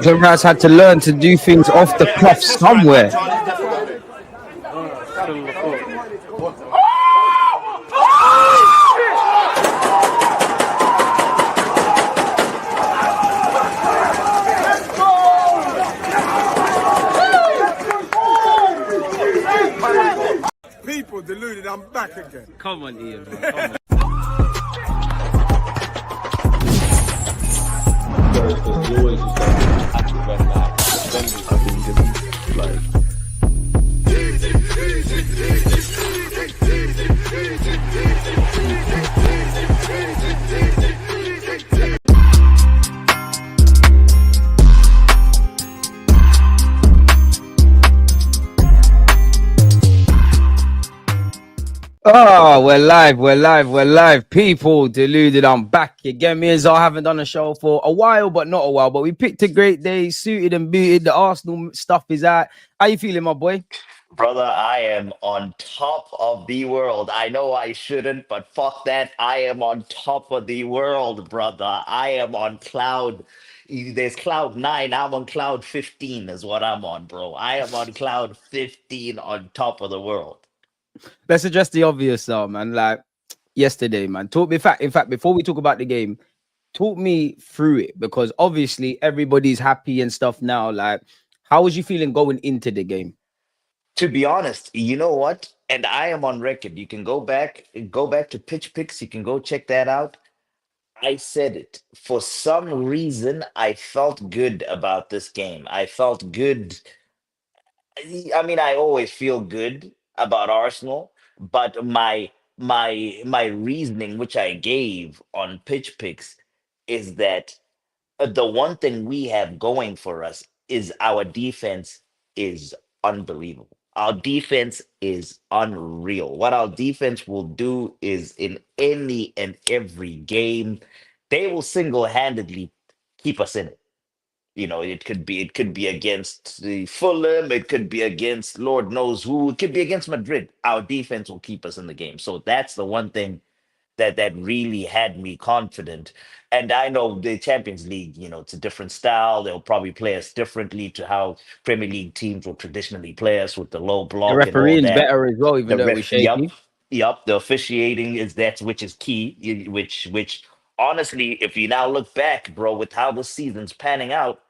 Declan Rice had to learn to do things off the cuff somewhere. People deluded, I'm back again. Come on, Ian, bro. Come on. Oh, we're live. People, deluded, I'm back again. Me and Zar haven't done a show for a while, but not a while. But we picked a great day, suited and booted. The Arsenal stuff is out. How you feeling, my boy? Brother, I am on top of the world. I know I shouldn't, but fuck that. I am on top of the world, brother. I am on cloud. There's cloud 9. I'm on cloud 15 is what I'm on, bro. I am on cloud 15 on top of the world. Let's address the obvious, man. Like yesterday, man. In fact, before we talk about the game, talk me through it, because obviously everybody's happy and stuff now. Like, how was you feeling going into the game? To be honest, you know what? And I am on record. You can go back to Pitch Picks. You can go check that out. I said it. For some reason, I felt good about this game. I felt good. I mean, I always feel good about Arsenal, but my reasoning, which I gave on Pitch Picks, is that the one thing we have going for us is our defense is unbelievable. Our defense is unreal. What our defense will do is in any and every game, they will single-handedly keep us in it. You know, it could be against the Fulham, it could be against Lord knows who, it could be against Madrid. Our defense will keep us in the game. So that's the one thing that really had me confident. And I know the Champions League, you know, it's a different style. They'll probably play us differently to how Premier League teams will traditionally play us with the low The block and all refereeing's that. better as well, even The though it was ref, yep, shaky. yep. The officiating is which is key. Which honestly, if you now look back, bro, with how the season's panning out,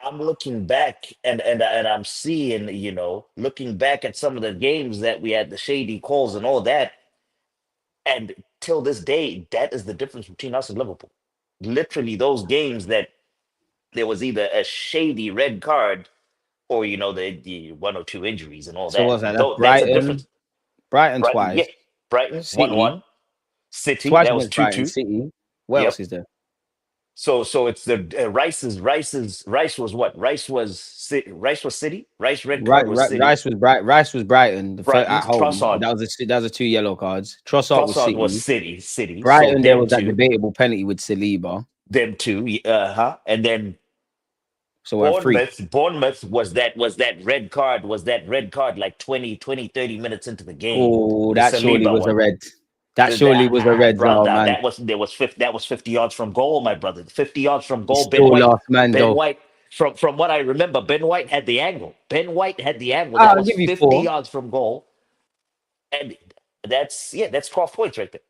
I'm looking back and I'm seeing, you know, looking back at some of the games that we had the shady calls and all that, and till this day, that is the difference between us and Liverpool. Literally, those games that there was either a shady red card or you know the one or two injuries and all So that. what's that? That's Though that's a Brighton. difference. Brighton Brighton, yeah, twice. Brighton one City. one, City Twice that was against two Brighton. two. City. What Yep. else is there? So it's the Rice was what? Rice was City. Rice red Right, card was City. Rice was Brighton. The first Brighton at home. Trossard. That was a 2 yellow cards. Trossard was Trossard was City. City. City. So Brighton, there them was that two, debatable penalty with Saliba. and then So we're free. Bournemouth was that red card, like 20, 30 minutes into the game. Oh, The that surely Saliba was a one. red. That surely was a red, Zal, Brother, man. that was 50 yards from goal, my brother. 50 yards from He's goal. still last man, Ben though. White, from what I remember, Ben White had the angle. Ben White had the angle. That I'll was give you 50 4. yards from goal. And that's 12 points right there.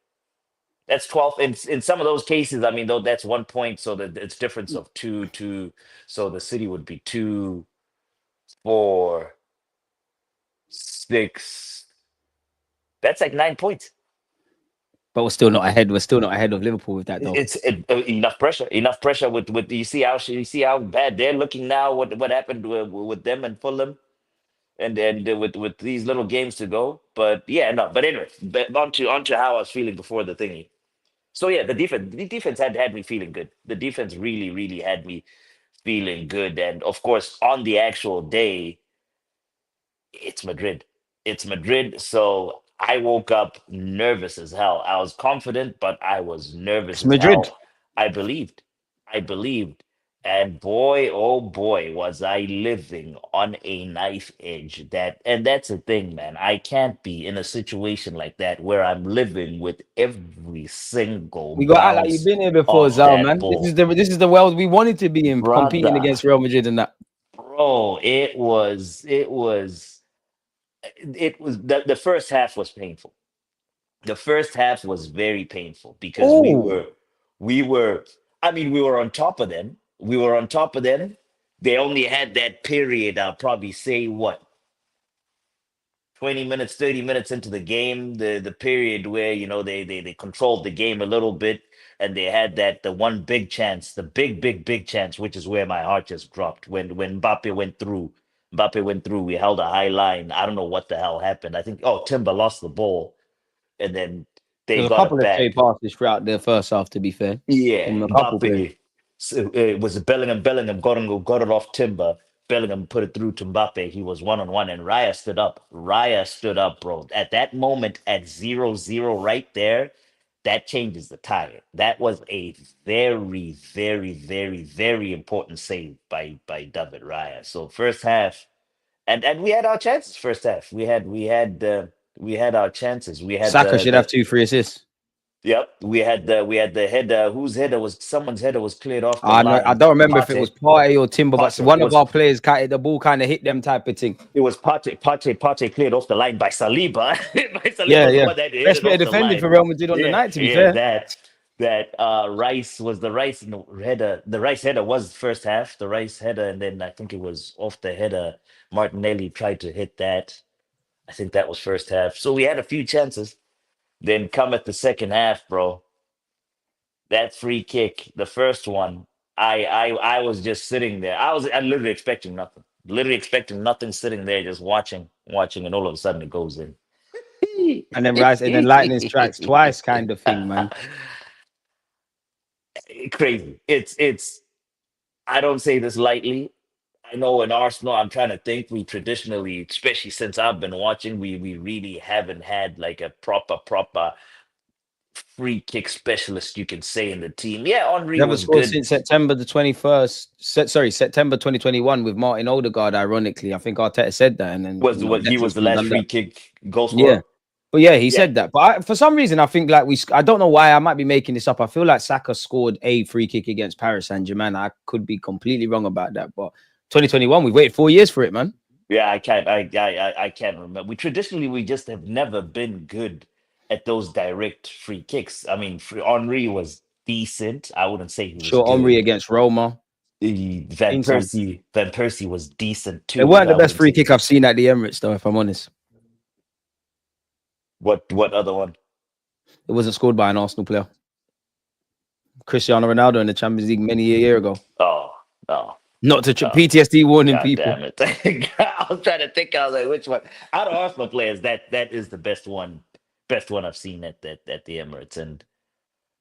That's 12. In some of those cases, I mean, though, that's 1 point. So that it's difference of two. So the City would be 2, 4, 6. That's like 9 points. But we're still not ahead. We're still not ahead of Liverpool with that, though. It's enough pressure. Enough pressure with you see how bad they're looking now. What happened with them and Fulham, and with these little games to go. But yeah, no. But anyway, onto how I was feeling before the thingy. So yeah, the defense had me feeling good. The defense really had me feeling good, and of course on the actual day, it's Madrid. It's Madrid. So I woke up nervous as hell. I was confident, but I was nervous It's as Madrid. hell. I believed. I believed. And boy, oh boy, was I living on a knife edge. And that's the thing, man. I can't be in a situation like that where I'm living with every single We got to act like you've bounce been here before, of Zal, that man. This is ball. the world we wanted to be in, competing Brother, against Real Madrid and that. bro, it was the first half was painful. The first half was very painful because Oh, we were I mean, we were on top of them. We were on top of them. They only had that period, I'll probably say what, 20 minutes, 30 minutes into the game, the period where, they controlled the game a little bit, and they had that the one big chance, the big chance, which is where my heart just dropped when Mbappe went through. Mbappe went through. We held a high line. I don't know what the hell happened. I think, Timber lost the ball, and then they there's a got it couple of stray back. passes throughout the first half, to be fair, Yeah, from a couple players. Mbappe. So it was Bellingham. Bellingham got it off Timber. Bellingham put it through to Mbappe. He was 1-on-1, and Raya stood up. Raya stood up, bro. At that moment, at 0-0, right there, that changes the tire. That was a very, very, very, very important save by David Raya. So first half, and we had our chances. First half, we had our chances. We had Saka should have the two free assists. Yep, we had the header. Whose header was someone's header was cleared off the I know. I line. don't remember if it was Partey, Partey or Timber, but Partey one of was our players, the ball kind of hit them type of thing. it was Partey cleared off the line by Saliba. By Saliba Yeah, was the yeah. one that hit Best it bit of off the defending line. for Real Madrid on the Yeah, night, to be yeah. fair. That Rice was the Rice no, header. The Rice header was first half. The Rice header, and then I think it was off the header. Martinelli tried to hit that. I think that was first half. So we had a few chances. Then come at the second half, bro. That free kick, the first one, I was just sitting there. I literally expecting nothing. Literally expecting nothing, sitting there just watching, and all of a sudden it goes in. And then Rice, and then lightning strikes twice, kind of thing, man. Crazy. It's I don't say this lightly. I know in Arsenal, I'm trying to think, we traditionally, especially since I've been watching, we really haven't had like a proper free kick specialist, you can say, in the team. Yeah, Henri Never was scored good. since September the 21st. September 2021 with Martin Odegaard, ironically. I think Arteta said that. And then, Was what he was Declan's the been last done that. free kick goal Yeah. scorer. But yeah, he Yeah, said that. But for some reason, I think like I don't know why I might be making this up. I feel like Saka scored a free kick against Paris Saint-Germain. I could be completely wrong about that. But 2021, we've waited 4 years for it, man. yeah, I can't remember. We just have never been good at those direct free kicks. I mean, Henri was decent. I wouldn't say he was Sure, Omri good. against Roma. Van Seen some. Persie, Van Persie was decent It too, but weren't the I best wouldn't free say kick I've seen at the Emirates, though, if I'm honest. what other one? It wasn't scored by an Arsenal player. Cristiano Ronaldo in the Champions League many a year ago. Oh, no, Not to no. PTSD warning God people. damn it. I was trying to think. I was like, which one? Out of Arsenal players, that is the best one I've seen at the Emirates. And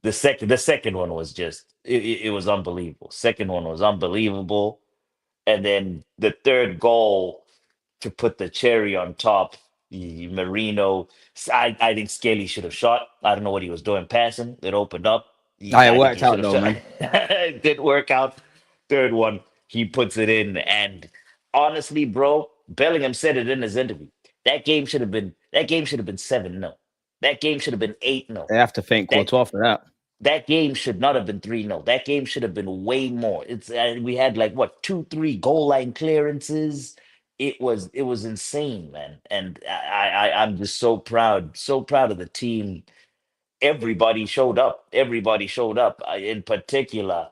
the second one was just it was unbelievable. Second one was unbelievable. And then the third goal to put the cherry on top, Marino. I think Skelly should have shot. I don't know what he was doing passing. It opened up. It I think worked he should out have though, shot. man. It didn't work out. Third one, he puts it in. And honestly, bro, Bellingham said it in his interview. That game should have been 7-0. That game should have been 8-0. They have to thank That Courtois for that. that game should not have been 3-0. That game should have been way more. We had like what, 2-3 goal line clearances. It was insane, man. And I'm just so proud of the team. Everybody showed up. Everybody showed up. In particular,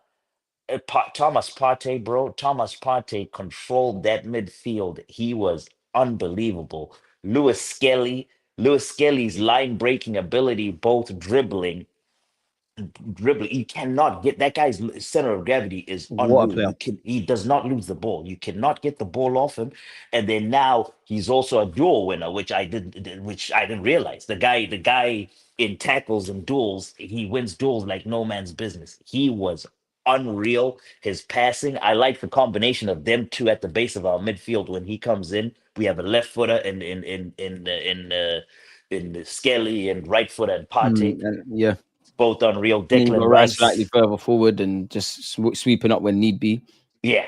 Thomas Partey, bro. Thomas Partey controlled that midfield. He was unbelievable. Lewis-Skelly's line breaking ability, both dribbling. You cannot get that guy's center of gravity is What a unreal. player. He does not lose the ball. You cannot get the ball off him. And then now he's also a duel winner, which I didn't realize. The guy in tackles and duels, he wins duels like no man's business. He was unreal. His passing, I like the combination of them two at the base of our midfield. When he comes in, we have a left footer in the Skelly, and right footer and Partey. And yeah. both unreal. And then you got Declan Rice slightly Rice, further forward and just sweeping up when need be. yeah.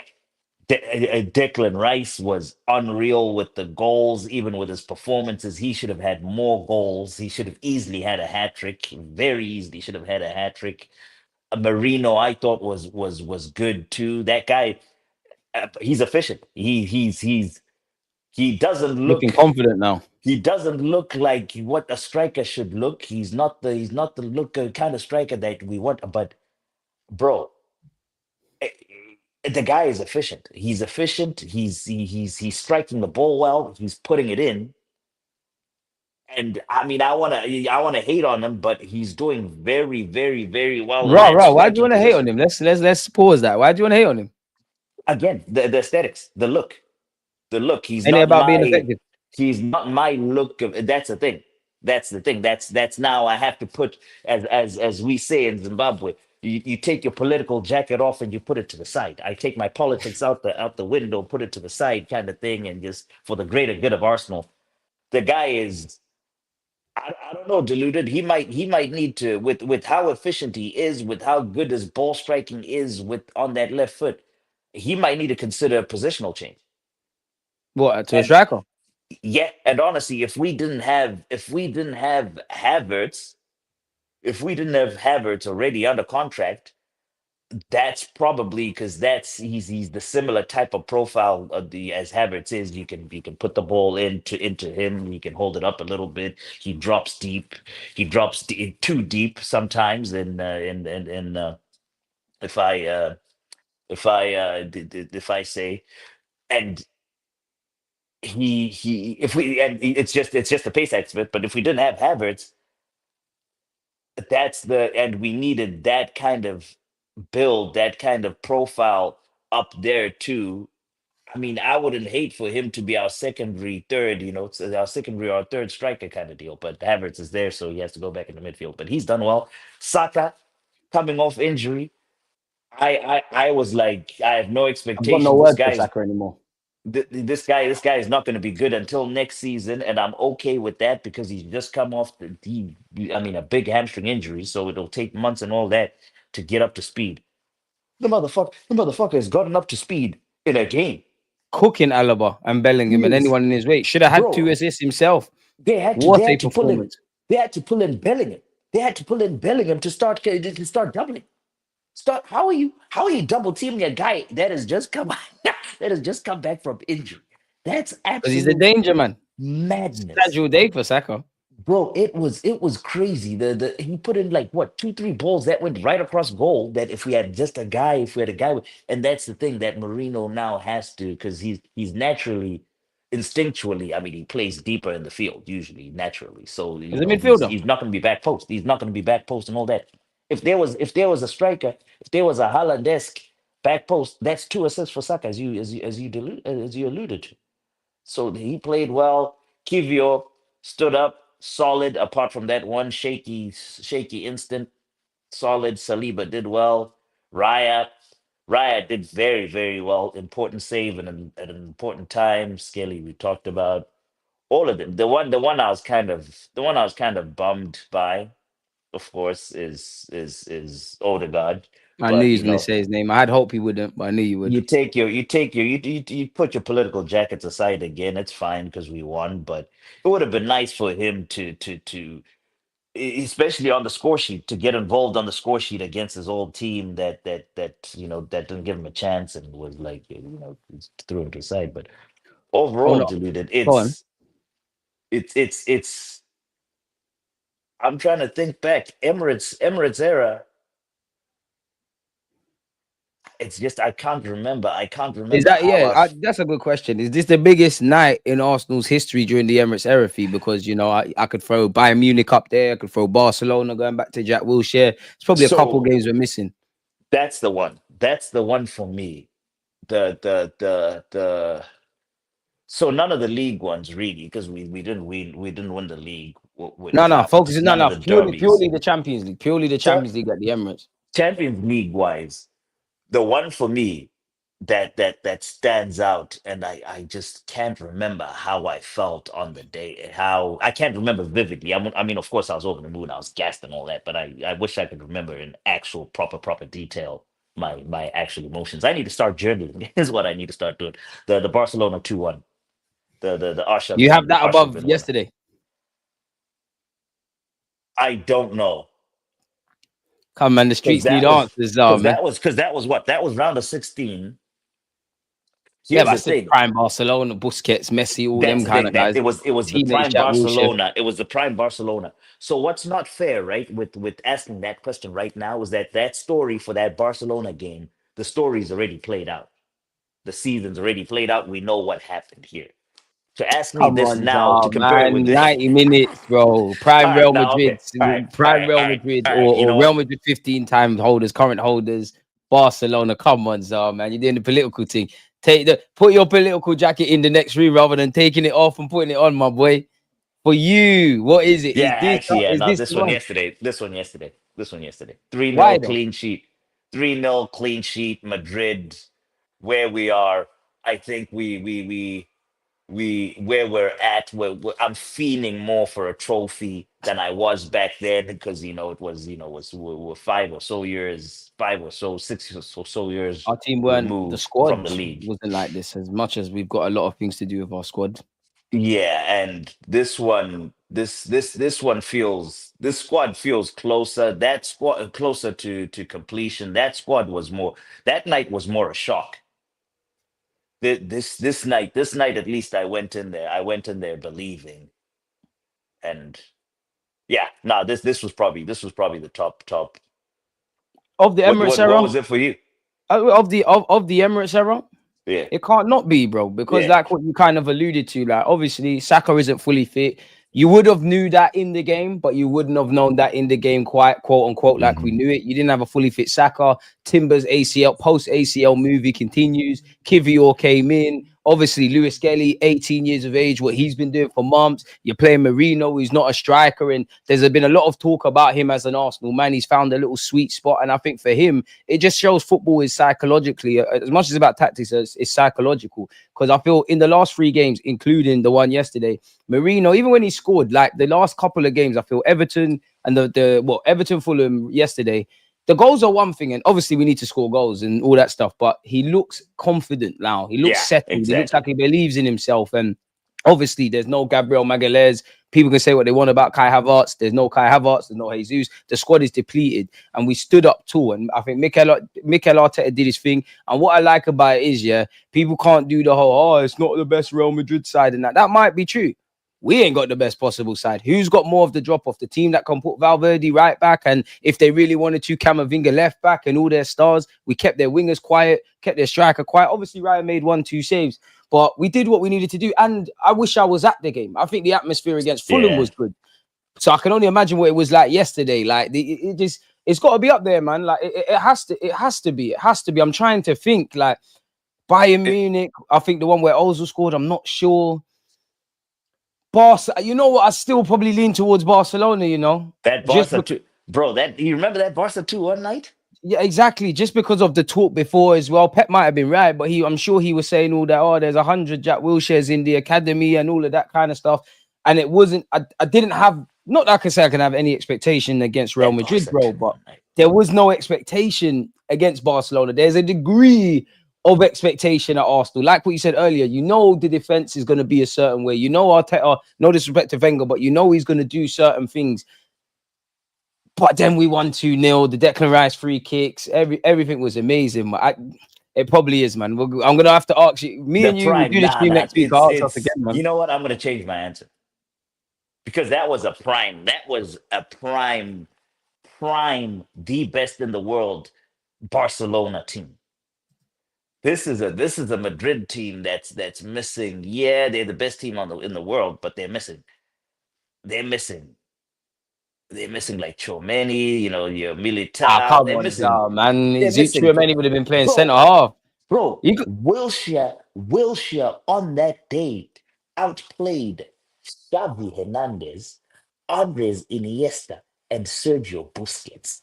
Declan Rice was unreal with the goals, even with his performances. He should have had more goals. He should have easily had a hat trick. Very easily should have had a hat trick. Marino, I thought was good too. That guy, he's efficient. He doesn't Looking look confident now. he doesn't look like what a striker should look. He's not the look kind of striker that we want. But bro, eh, the guy is efficient. He's efficient. He's striking the ball well. He's putting it in. And I mean, I wanna hate on him, but he's doing very, very, very well in that Raw. Why do you striking want to hate on position. him? Let's pause that. Why do you want to hate on him? Again, the aesthetics, the look. The look. He's Ain't it not about being my effective? he's not my look of that's the thing. That's the thing. That's now I have to put as we say in Zimbabwe. You take your political jacket off and you put it to the side. I take my politics out the window, put it to the side, kind of thing, and just for the greater good of Arsenal. The guy is I don't know, deluded. He might need to with how efficient he is, with how good his ball striking is with on that left foot. He might need to consider a positional change. What to a And striker? yeah, and honestly, if we didn't have Havertz already under contract, that's probably because he's the similar type of profile of the as Havertz is. You can put the ball into him. He can hold it up a little bit. He drops deep. He drops too deep sometimes. If I if I say and he if we and it's just the pace expert. But if we didn't have Havertz, and we needed that kind of build, that kind of profile up there too. I mean, I wouldn't hate for him to be our secondary third, it's our secondary or third striker kind of deal. But Havertz is there, so he has to go back in the midfield. But he's done well. Saka coming off injury. I was like, I have no I've got no expectation. This words for guy is Saka anymore. this guy is not going to be good until next season, and I'm okay with that because he's just come off I mean, a big hamstring injury, so it'll take months and all that to get up to speed. The motherfucker has gotten up to speed in a game, Cooking Alaba and Bellingham he and is, anyone in his weight should have had two bro. assists himself. They had to they What a had to pull in performance! they had to pull in Bellingham. They had to pull in Bellingham to start doubling. Start how are you double teaming a guy that has just come that has just come back from injury? That's Because he's a absolute danger man. madness. Casual day for Saka. Bro, it was crazy. The he put in like what 2-3 balls that went right across goal. That if we had a guy and that's the thing that Marino now has to because he's naturally, instinctually. I mean, he plays deeper in the field usually naturally. So He's a he's midfielder. he's not going to be back post. He's not going to be back post and all that. If there was a striker, if there was a Holland-esque back post, that's 2 assists for Saka as you alluded to. So he played well. Kiwior stood up solid. Apart from that one shaky instant, solid. Saliba did well. Raya, Raya did very very well. Important save at an important time. Skelly we talked about all of them. The one I was kind of bummed by, of course, is Odegaard. I knew But he was going to say his name. I had hope he wouldn't, but I knew you would. you put your political jackets aside again. It's fine because we won, but it would have been nice for him especially on the score sheet, to get involved on the score sheet against his old team that didn't give him a chance and was like just threw him to the side. But Oh overall, no, deluded. go on. It's. I'm trying to think back. Emirates era. It's just I can't remember. I can't Is remember that how yeah? I've. That's a good question. Is this the biggest night in Arsenal's history during the Emirates era fee? Because I could throw Bayern Munich up there. I could throw Barcelona going back to Jack Wilshere. It's probably a couple So games we're missing. that's the one. That's the one for me. The so none of the league ones really because we didn't win the league No, with no, focus. just No, none of no, the purely, derbies. purely the Champions League. Purely the Cha- Champions League at the Emirates. Champions League wise, the one for me. that stands out, and I just can't remember how I felt on the day. How I can't remember vividly. I mean, of course, I was over the moon, I was gassed and all that, but I wish I could remember in actual proper detail my actual emotions. I need to start journaling. Is what I need to start doing. The Barcelona 2-1, the You have that above Arshavin winner. yesterday. I don't know. Come man, the Because streets need answers, man. that was what, that was round of 16. Yeah, Here's but I the said thing. prime Barcelona, Busquets, Messi, all That's them the kind thing. of That guys. it was the Teammates, prime Jack Wilshere. Barcelona. It was the prime Barcelona. So what's not fair, right, with asking that question right now is that that story for that Barcelona game, the story's already played out. The season's already played out. We know what happened here. To ask me Come this on, now to compare it with man. this. 90 minutes, bro. All Prime right, Real now Madrid, okay. Prime Real Madrid, You or know Real what? Madrid 15 time holders, current holders, Barcelona. Come on, Zah, man. You're doing the political thing. Put your political jacket in the next room rather than taking it off and putting it on, my boy. For you, what is it? Yeah, actually, yeah. Is No, this this the one one? yesterday. This one yesterday. This one yesterday. 3-0 Why though? clean sheet. 3-0 clean sheet. Madrid, where we are. I think we where we're at. I'm feeling more for a trophy than I was back then, because it was we're 5 or so years, 6 or so years Our team weren't, the removed from squad the league. wasn't like this, as much as we've got a lot of things to do with our squad. Yeah, and this squad feels closer. That squad closer to completion. That night was more a shock. This night, at least I went in there believing. And yeah, no, this was probably the top. Of the Emirates What era, was it for you? of the Emirates era, Yeah, it can't not be, bro, because yeah. like what you kind of alluded to, like obviously Saka isn't fully fit. You would have knew that in the game, but you wouldn't have known that in the game quite quote unquote like we Hmm. knew it. You didn't have a fully fit Saka. Timber's ACL post ACL movie continues. Kiwior came in. Obviously, lewis-skelly, 18 years of age, what he's been doing for months. You're playing Mourinho, who's not a striker, and there's been a lot of talk about him as an Arsenal man. He's found a little sweet spot, and I think for him, it just shows football is psychologically, as much as about tactics, it's psychological. Because I feel in the last 3 games, including the one yesterday, Mourinho, even when he scored, like the last couple of games, I feel Everton and Everton Fulham yesterday, the goals are one thing, and obviously we need to score goals and all that stuff. But he looks confident now. He looks Yeah, settled. He looks like exactly. he believes in himself. And obviously, there's no Gabriel Magalhaes. People can say what they want about Kai Havertz. There's no Kai Havertz. There's no Jesus. The squad is depleted, and we stood up tall. And I think Mikel Arteta did his thing. And what I like about it is, yeah, people can't do the whole, oh, it's not the best Real Madrid side, and that might be true. We ain't got the best possible side. Who's got more of the drop off? The team that can put Valverde right back, and if they really wanted to, Camavinga left back, and all their stars. We kept their wingers quiet, kept their striker quiet. Obviously, Ryan made 1-2 saves, but we did what we needed to do. And I wish I was at the game. I think the atmosphere against Fulham Yeah. was good. So I can only imagine what it was like yesterday. Like it's got to be up there, man. Like it has to be. I'm trying to think. Like Bayern It- Munich, I think the one where Ozil scored. I'm not sure. Barca, you know what? I still probably lean towards Barcelona. that Just Barca because. two, bro. That you remember that Barca 2-1 night? Yeah, exactly. Just because of the talk before as well. Pep might have been right, but I'm sure he was saying all that. Oh, there's 100 Jack Wilsheres in the academy and all of that kind of stuff. And it wasn't. I didn't have. Not that I can say I can have any expectation against Real That Madrid, Barca bro. two But one night. there was no expectation against Barcelona. There's a degree of expectation at Arsenal. Like what you said earlier, the defense is going to be a certain way. Arteta, no disrespect to Wenger, but he's going to do certain things. But then we won 2-0. The Declan Rice free kicks, everything was amazing. It probably is, man. I'm gonna have to ask you. Me The and you will prime, do this nah, stream nah. next week. I'll ask us again, man. You know what? I'm gonna change my answer, because that was a prime. That was a prime, the best in the world Barcelona team. This is a Madrid team that's missing. Yeah, they're the best team in the world, but they're missing they're missing like Chomeni, your Ah, Militao. come on, man. They're missing, Tchouameni would have been playing centre bro, half. bro. You could Wilshire on that day outplayed Xavi Hernandez, Andres Iniesta, and Sergio Busquets.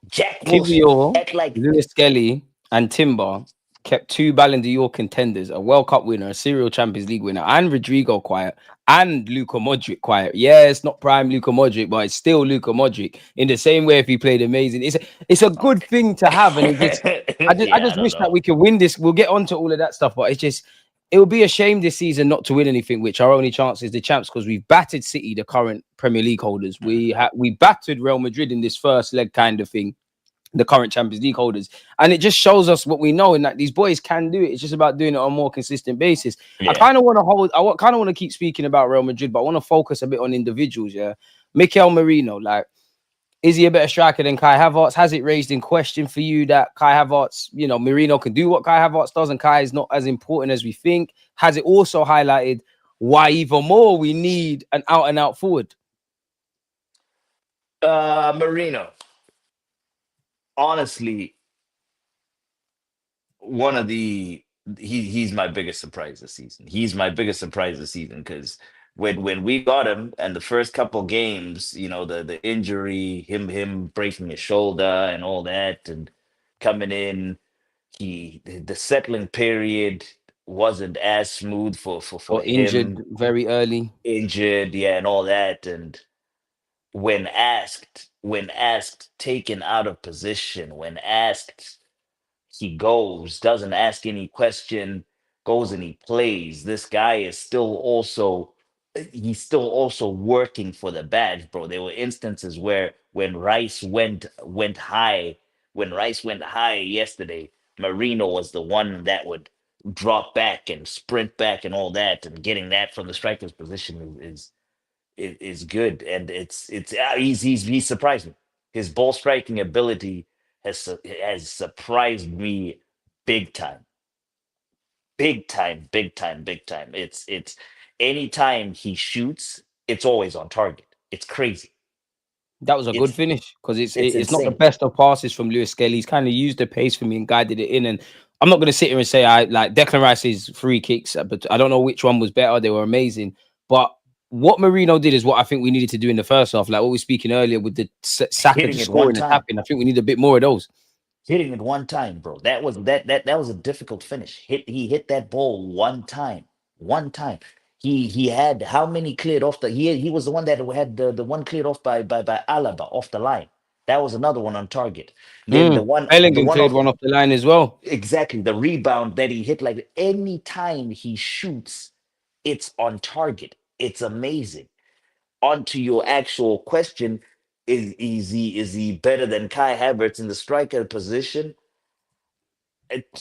Jack Wilshere Kiwior, at like lewis-skelly, and Timber kept two Ballon d'Or contenders, a World Cup winner, a serial Champions League winner, and Rodrigo quiet, and Luka Modric quiet. Yeah, it's not prime Luka Modric, but it's still Luka Modric. In the same way, if he played amazing, it's a good thing to have, and it just I Yeah, I just don't wish that know. we could win this. We'll get onto all of that stuff, but it's just it would be a shame this season not to win anything, which our only chance is the champs because we've battered City, the current Premier League holders. We battered Real Madrid in this first leg kind of thing, the current Champions League holders. And it just shows us what we know and that these boys can do it. It's just about doing it on a more consistent basis. I Yeah. kind of want to kind of want to keep speaking about Real Madrid, but I want to focus a bit on individuals. Yeah. Mikel Merino, like, is he a better striker than Kai Havertz? Has it raised in question for you that Kai Havertz, Merino can do what Kai Havertz does and Kai is not as important as we think? Has it also highlighted why even more we need an out and out forward? Marino, honestly, one of the he's my biggest surprise this season. He's my biggest surprise this season because when we got him and the first couple games, the injury, him breaking his shoulder and all that, and coming in, the settling period wasn't as smooth for Got injured him, very early. injured, yeah, and all that. And when asked, taken out of position, when asked, he goes, doesn't ask any question, goes and he plays. This guy is still also he's still also working for the badge, bro. There were instances where when Rice went high yesterday, Marino was the one that would drop back and sprint back and all that, and getting that from the striker's position is good, and he's surprised me. His ball striking ability has surprised me big time, big time, big time, big time. It's anytime he shoots, it's always on target. It's crazy. That was a good It's finish because it's it's not the insane. best of passes from lewis-skelly. He's kind of used the pace for me and guided it in. And I'm not going to sit here and say I like Declan Rice's free kicks, but I don't know which one was better. They were amazing. But what Marino did is what I think we needed to do in the first half. Like what we were speaking earlier with the Saka Hitting just it one scoring and time, tapping. I think we need a bit more of those. hitting it one time, bro. That was a difficult finish. He hit that ball one time, one time. He had how many cleared off the he was the one that had the one cleared off by Alaba off the line. That was another one on target. Then the Bellingham one cleared off, one off the line as well. exactly, the rebound that he hit. Like any time he shoots, it's on target. It's amazing. On to your actual question, is he better than Kai Havertz in the striker position?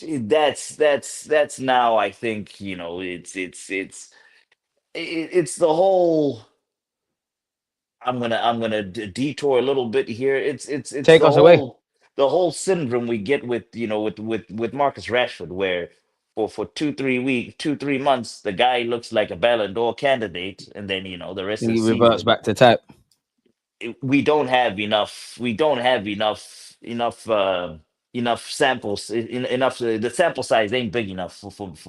That's now, I think, it's the whole. I'm gonna detour a little bit here. It's Take the us away. whole syndrome we get with with Marcus Rashford, where for 2 3 weeks, 2 3 months, the guy looks like a Ballon d'Or candidate, and then the I rest think of the he reverts season back to type. we don't have enough samples, enough, the sample size ain't big enough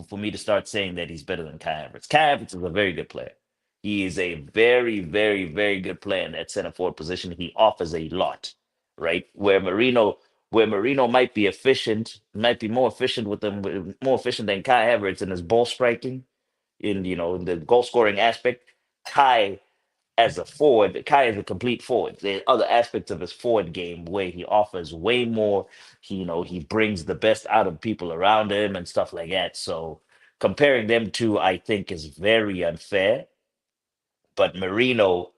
for me to start saying that he's better than Kai Havertz. Kai Havertz is a very good player. He is a very, very, very good player in that center forward position. He offers a lot, right? Where Marino might be efficient, might be more efficient more efficient than Kai Havertz in his ball striking, in the goal scoring aspect. Kai as a forward, Kai is a complete forward. There are other aspects of his forward game where he offers way more. He brings the best out of people around him and stuff like that. So comparing them two, I think, is very unfair. But Marino,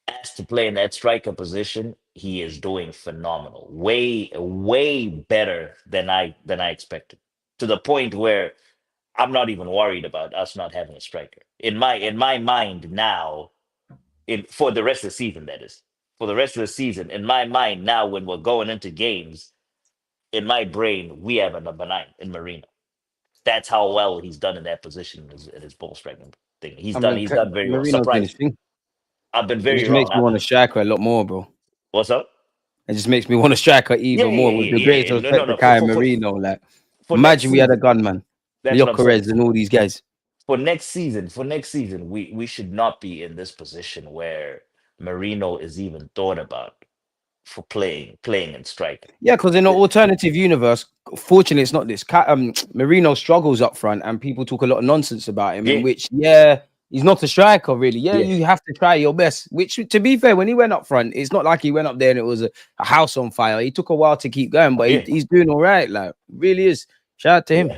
asked to play in that striker position, he is doing phenomenal. Way, way better than I expected. To the point where I'm not even worried about us not having a striker. In my mind now, for the rest of the season, that is. For the rest of the season, in my mind now, when we're going into games, in my brain, we have a number 9 in Marino. That's how well he's done in that position in his ball striking thing. He's I done mean, he's done very well. Marino's doing his Surprised me. thing. I've been It very just wrong. makes me want to strike her a lot more, bro. What's up? It just makes me want to strike her Yeah, even yeah, more yeah, with yeah, the yeah, greatest yeah. No, no, respect to no. Kai Marino. Like, For next imagine we had a season, gunman, that's what I'm saying. Llokeres, and all these guys. For next season, we should not be in this position where Marino is even thought about. for playing and striking. Yeah, because in an alternative universe, fortunately, it's not this. Mourinho struggles up front, and people talk a lot of nonsense about him. Yeah, In which, yeah, he's not a striker, really. Yeah, yeah, you have to try your best. Which, to be fair, when he went up front, it's not like he went up there and it was a house on fire. He took a while to keep going, but yeah, he's doing all right. Like, really is. Shout out to him. yeah.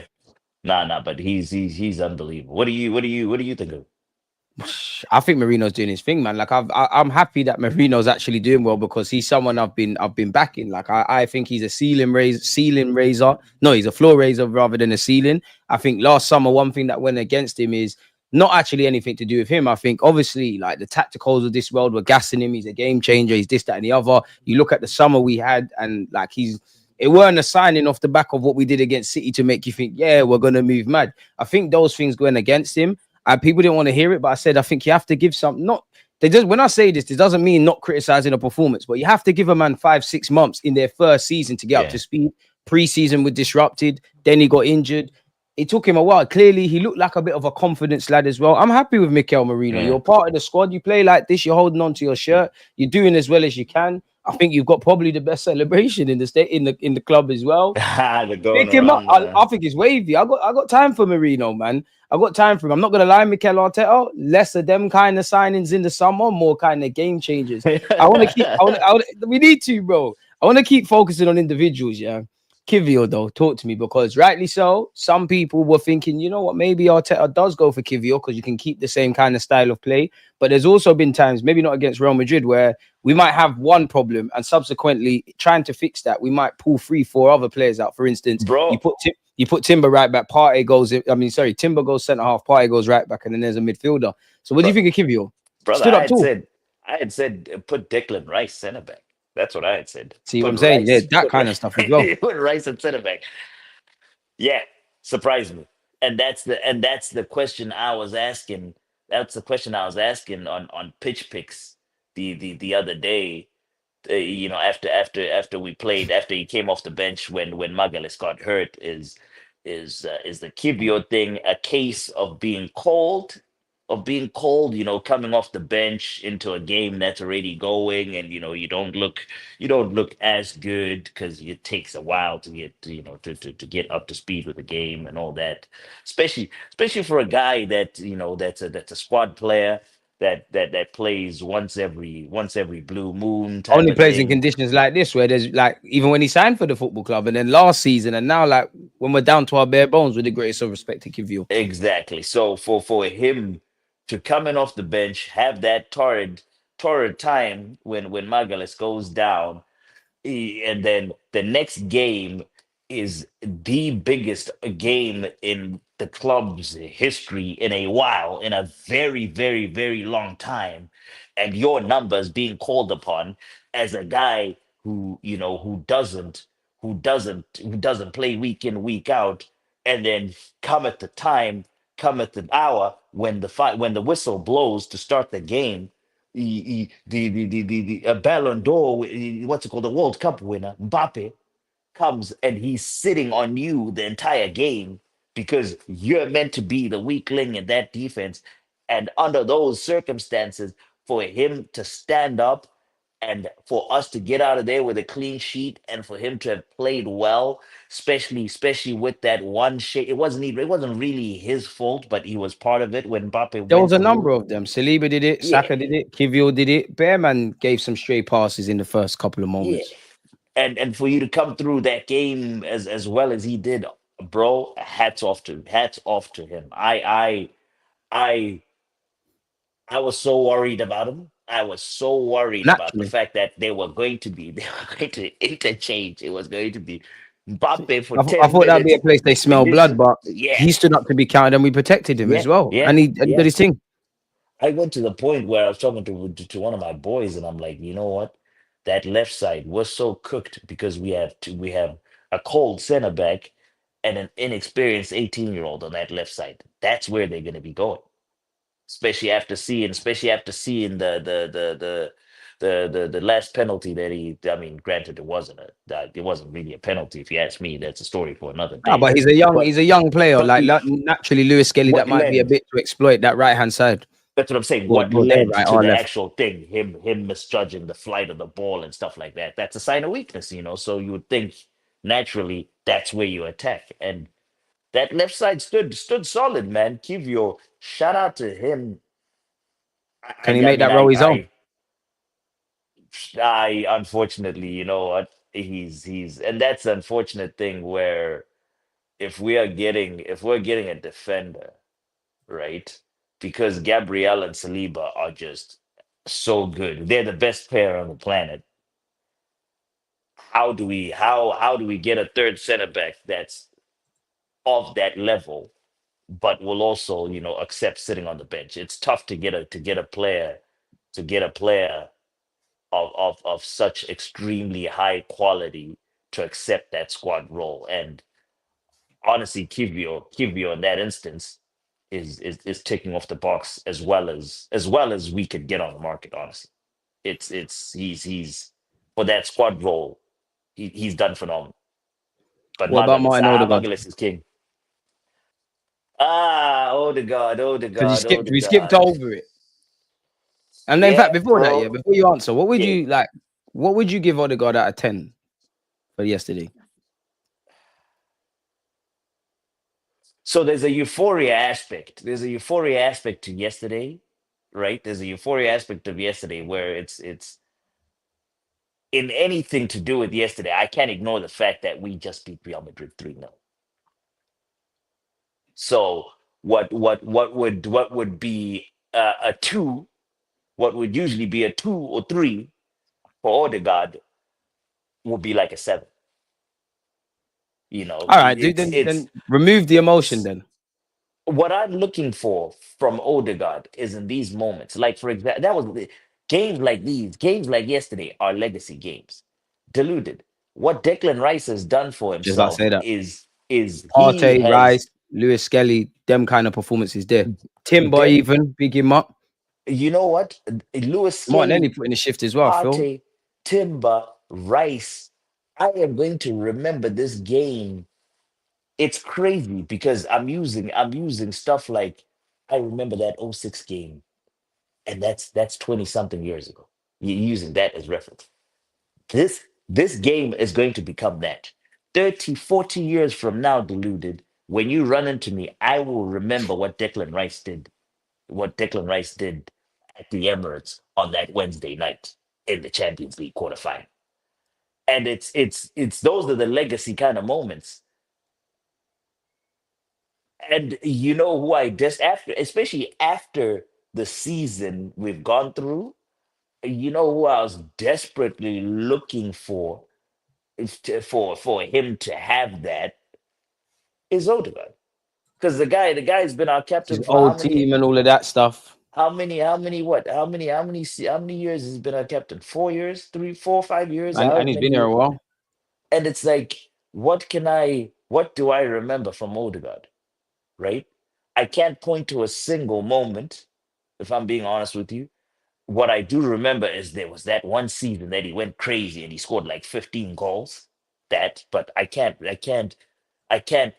Nah, but he's unbelievable. What do you think of? I think Marino's doing his thing, man. Like I'm happy that Marino's actually doing well because he's someone I've been backing. Like I think he's a ceiling raiser. No, he's a floor raiser rather than a ceiling. I think last summer one thing that went against him is not actually anything to do with him. I think obviously like the tacticals of this world were gassing him. He's a game changer. He's this, that, and the other. You look at the summer we had, and like it weren't a signing off the back of what we did against City to make you think, yeah, we're gonna move mad. I think those things going against him. People didn't want to hear it, but I said I think you have to give some. Not they just when I say this, it doesn't mean not criticizing a performance, but you have to give a man 5-6 months in their first season to get up Yeah. to speed. Pre-season was disrupted, then he got injured. It took him a while. Clearly, he looked like a bit of a confidence lad as well. I'm happy with Mikel Merino. Yeah. You're part of the squad. You play like this. You're holding on to your shirt. You're doing as well as you can. I think you've got probably the best celebration in the state in the club as well. They're going Pick him up. around. I think it's wavy. I got time for Marino, man. I got time for him. I'm not gonna lie, Mikel Arteta. Less of them kind of signings in the summer, more kind of game changers. I want to keep. We need to, bro. I want to keep focusing on individuals. Yeah. Kiwior, though, talk to me because rightly so. Some people were thinking, you know what, maybe Arteta does go for Kiwior because you can keep the same kind of style of play. But there's also been times, maybe not against Real Madrid, where we might have one problem and subsequently trying to fix that, we might pull 3-4 other players out. For instance, Bro. you put Timber right back, Partey goes. Timber goes centre half, Partey goes right back, and then there's a midfielder. So what do you think of Kiwior? Brother, Stood up tall. I had said put Declan Rice center back. That's what I had said. See what I'm saying? Yeah, that kind of stuff as well. Put Rice at center back. Yeah, surprised me. And that's the question I was asking. That's the question I was asking on pitch picks the other day. After we played, after he came off the bench when Magalhaes got hurt, is the Kibio thing a case of being cold, coming off the bench into a game that's already going, and you don't look as good because it takes a while to get to get up to speed with the game and all that, especially for a guy that's a squad player that plays once every blue moon type Only of plays in thing. conditions like this, where there's like even when he signed for the football club, and then last season, and now like when we're down to our bare bones, with the greatest of respect to give you. Exactly. So for him to come in off the bench, have that torrid time when Magalhaes goes down, and then the next game is the biggest game in the club's history in a while, in a very, very, very long time, and your numbers being called upon as a guy who doesn't play week in, week out, and then come at the time, come at the hour when the whistle blows to start the game, the Ballon d'Or, what's it called, the World Cup winner, Mbappe, comes and he's sitting on you the entire game because you're meant to be the weak link in that defense. And under those circumstances, for him to stand up and for us to get out of there with a clean sheet and for him to have played well, especially with that one shake. It wasn't really his fault, but he was part of it when Mbappe There was went a number through. of them. Saliba did it, Yeah, Saka did it, Kiwior did it. Bearman gave some stray passes in the first couple of yeah. moments. And for you to come through that game as well as he did, bro, hats off to him. I I was so worried about him. I was so worried about the Naturally, fact that they were going to interchange. It was going to be Mbappe for I 10 thought that'd be a minutes. place they smell blood, Vinicius, but yeah, he stood up to be counted, and we protected him yeah, as well, yeah, and he yeah. did his thing. I went to the point where I was talking to one of my boys, and I'm like, you know what? That left side was so cooked because we have a cold center back and an inexperienced 18-year-old on that left side. That's where they're going to be going, especially after seeing the last penalty that he. I mean, granted, it wasn't really a penalty. If you ask me, that's a story for another Ah, day. but he's a young But he's a young player. but Like naturally, Lewis-Skelly, what that might be a lens? bit to exploit that right hand side. That's what I'm saying. Well, What well, they're led right, to our the left. actual thing? Him misjudging the flight of the ball and stuff like that. That's a sign of weakness, you know. So you would think naturally that's where you attack. And that left side stood solid, man. Kiwior, shout out to him. Can he I make mean, that role his own? I unfortunately, you know what? He's and that's the unfortunate thing where if we're getting a defender, right? Because Gabriel and Saliba are just so good. They're the best pair on the planet. How do we get a third center back that's of that level, but will also, you know, accept sitting on the bench? It's tough to get a player of such extremely high quality to accept that squad role. And honestly, Kivio in that instance is ticking off the box as well as we could get on the market. Honestly, it's he's for that squad role, he's done phenomenal. But What about Martin Odegaard? Margalis is king. Ah, Odegaard, Because Odegaard, we skipped Odegaard. over it. And then, in Yeah, fact, before that, yeah, bro. before you answer, what would Yeah. you like? What would you give Odegaard out of 10 for yesterday? So there's a euphoria aspect. There's a euphoria aspect to yesterday, right? There's a euphoria aspect of yesterday where it's in anything to do with yesterday. I can't ignore the fact that we just beat Real Madrid 3-0. So what would be a two? What would usually be a 2 or 3 for Odegaard will be like a 7. You know, All right, dude. Then remove the emotion. it's Then what I'm looking for from Odegaard is in these moments. Like for example, games like these, games like yesterday are legacy games. Deluded. What Declan Rice has done for just about to himself say that is he Partey, has, Rice, Lewis-Skelly, them kind of performances there. Timber that even big him up. you know what, Lewis Martinelli Skelly, put in the shift as well. Phil, Partey, Timber, Rice. I am going to remember this game. It's crazy because I'm using stuff like I remember that '06 game, and that's 20 something years ago. You're using that as reference. This game is going to become that 30, 40 years from now. Deluded, when you run into me, I will remember what Declan Rice did at the Emirates on that Wednesday night in the Champions League quarterfinal. And it's those are the legacy kind of moments. And you know who I just after, especially after the season we've gone through, you know who I was desperately looking for for him to have that is Odegaard. Because the guy's been our his captain for old team and all of that stuff. how many years has he been our captain? 4 years, 3, 4, 5 years, And however he's many been here years. a while. And it's like, what do I remember from Odegaard? Right? I can't point to a single moment, if I'm being honest with you. What I do remember is there was that one season that he went crazy and he scored like 15 goals. But I can't